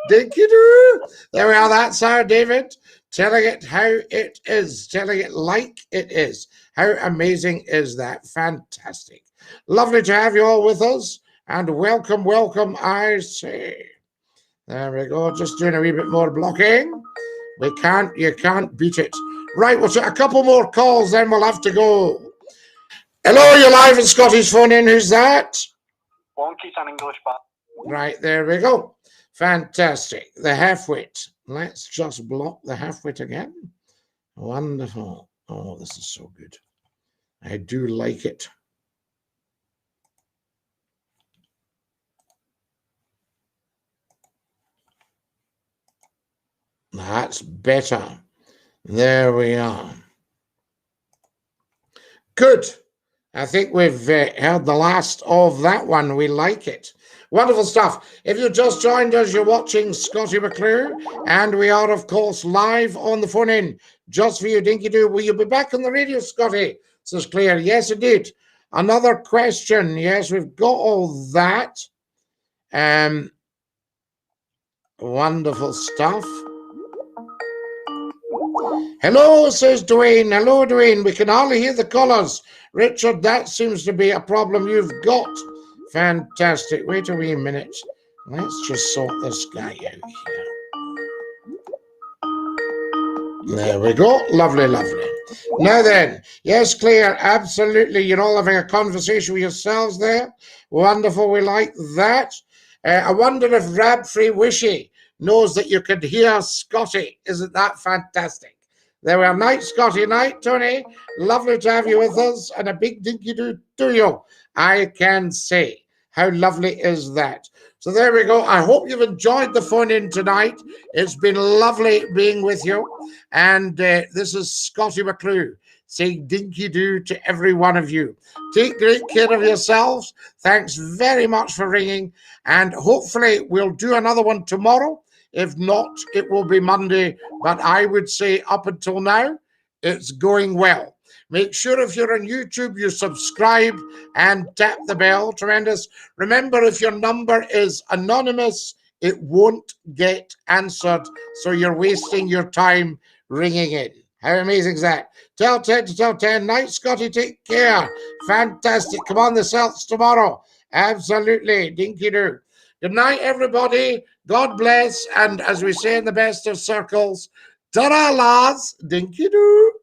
Dinky do. There we are. That's our David telling it how it is, telling it like it is. How amazing is that? Fantastic. Lovely to have you all with us, and welcome, welcome, I say. There we go. Just doing a wee bit more blocking. You can't beat it. Right, we'll take a couple more calls, then we'll have to go. Hello, you're live in Scotty's phone in. Who's that? Wonky's an English bat. Right, there we go. Fantastic. The half-wit. Let's just block the half-wit again. Wonderful. Oh, this is so good. I do like it. That's better. There we are. Good. I think we've heard the last of that one. We like it. Wonderful stuff. If you just joined us, you're watching Scottie McClue, and we are, of course, live on the phone in just for you, Dinky Doo. Will you be back on the radio, Scottie? Says Claire. Yes, indeed. Another question. Yes, we've got all that. Wonderful stuff. Hello, says Dwayne. Hello, Dwayne. We can hardly hear the callers. Richard, that seems to be a problem you've got. Fantastic. Wait a wee minute. Let's just sort this guy out here. There we go. Lovely, lovely. Now then, yes, Claire, absolutely. You're all having a conversation with yourselves there. Wonderful. We like that. I wonder if Rab-Free Wishy knows that you could hear Scottie. Isn't that fantastic? There we are. Night, Scottie. Night, Tony. Lovely to have you with us, and a big dinky do to you, I can say. How lovely is that? So there we go. I hope you've enjoyed the phone in tonight. It's been lovely being with you. And this is Scottie McClue saying dinky do to every one of you. Take great care of yourselves. Thanks very much for ringing. And hopefully we'll do another one tomorrow. If not, it will be Monday. But I would say up until now, it's going well. Make sure if you're on YouTube, you subscribe and tap the bell. Tremendous. Remember, if your number is anonymous, it won't get answered. So you're wasting your time ringing in. How amazing is that? Tell 10 to tell 10. Night, Scottie. Take care. Fantastic. Come on, the Celts tomorrow. Absolutely. Dinky do. Good night, everybody. God bless. And as we say in the best of circles, ta-ra, lads. Dinky do.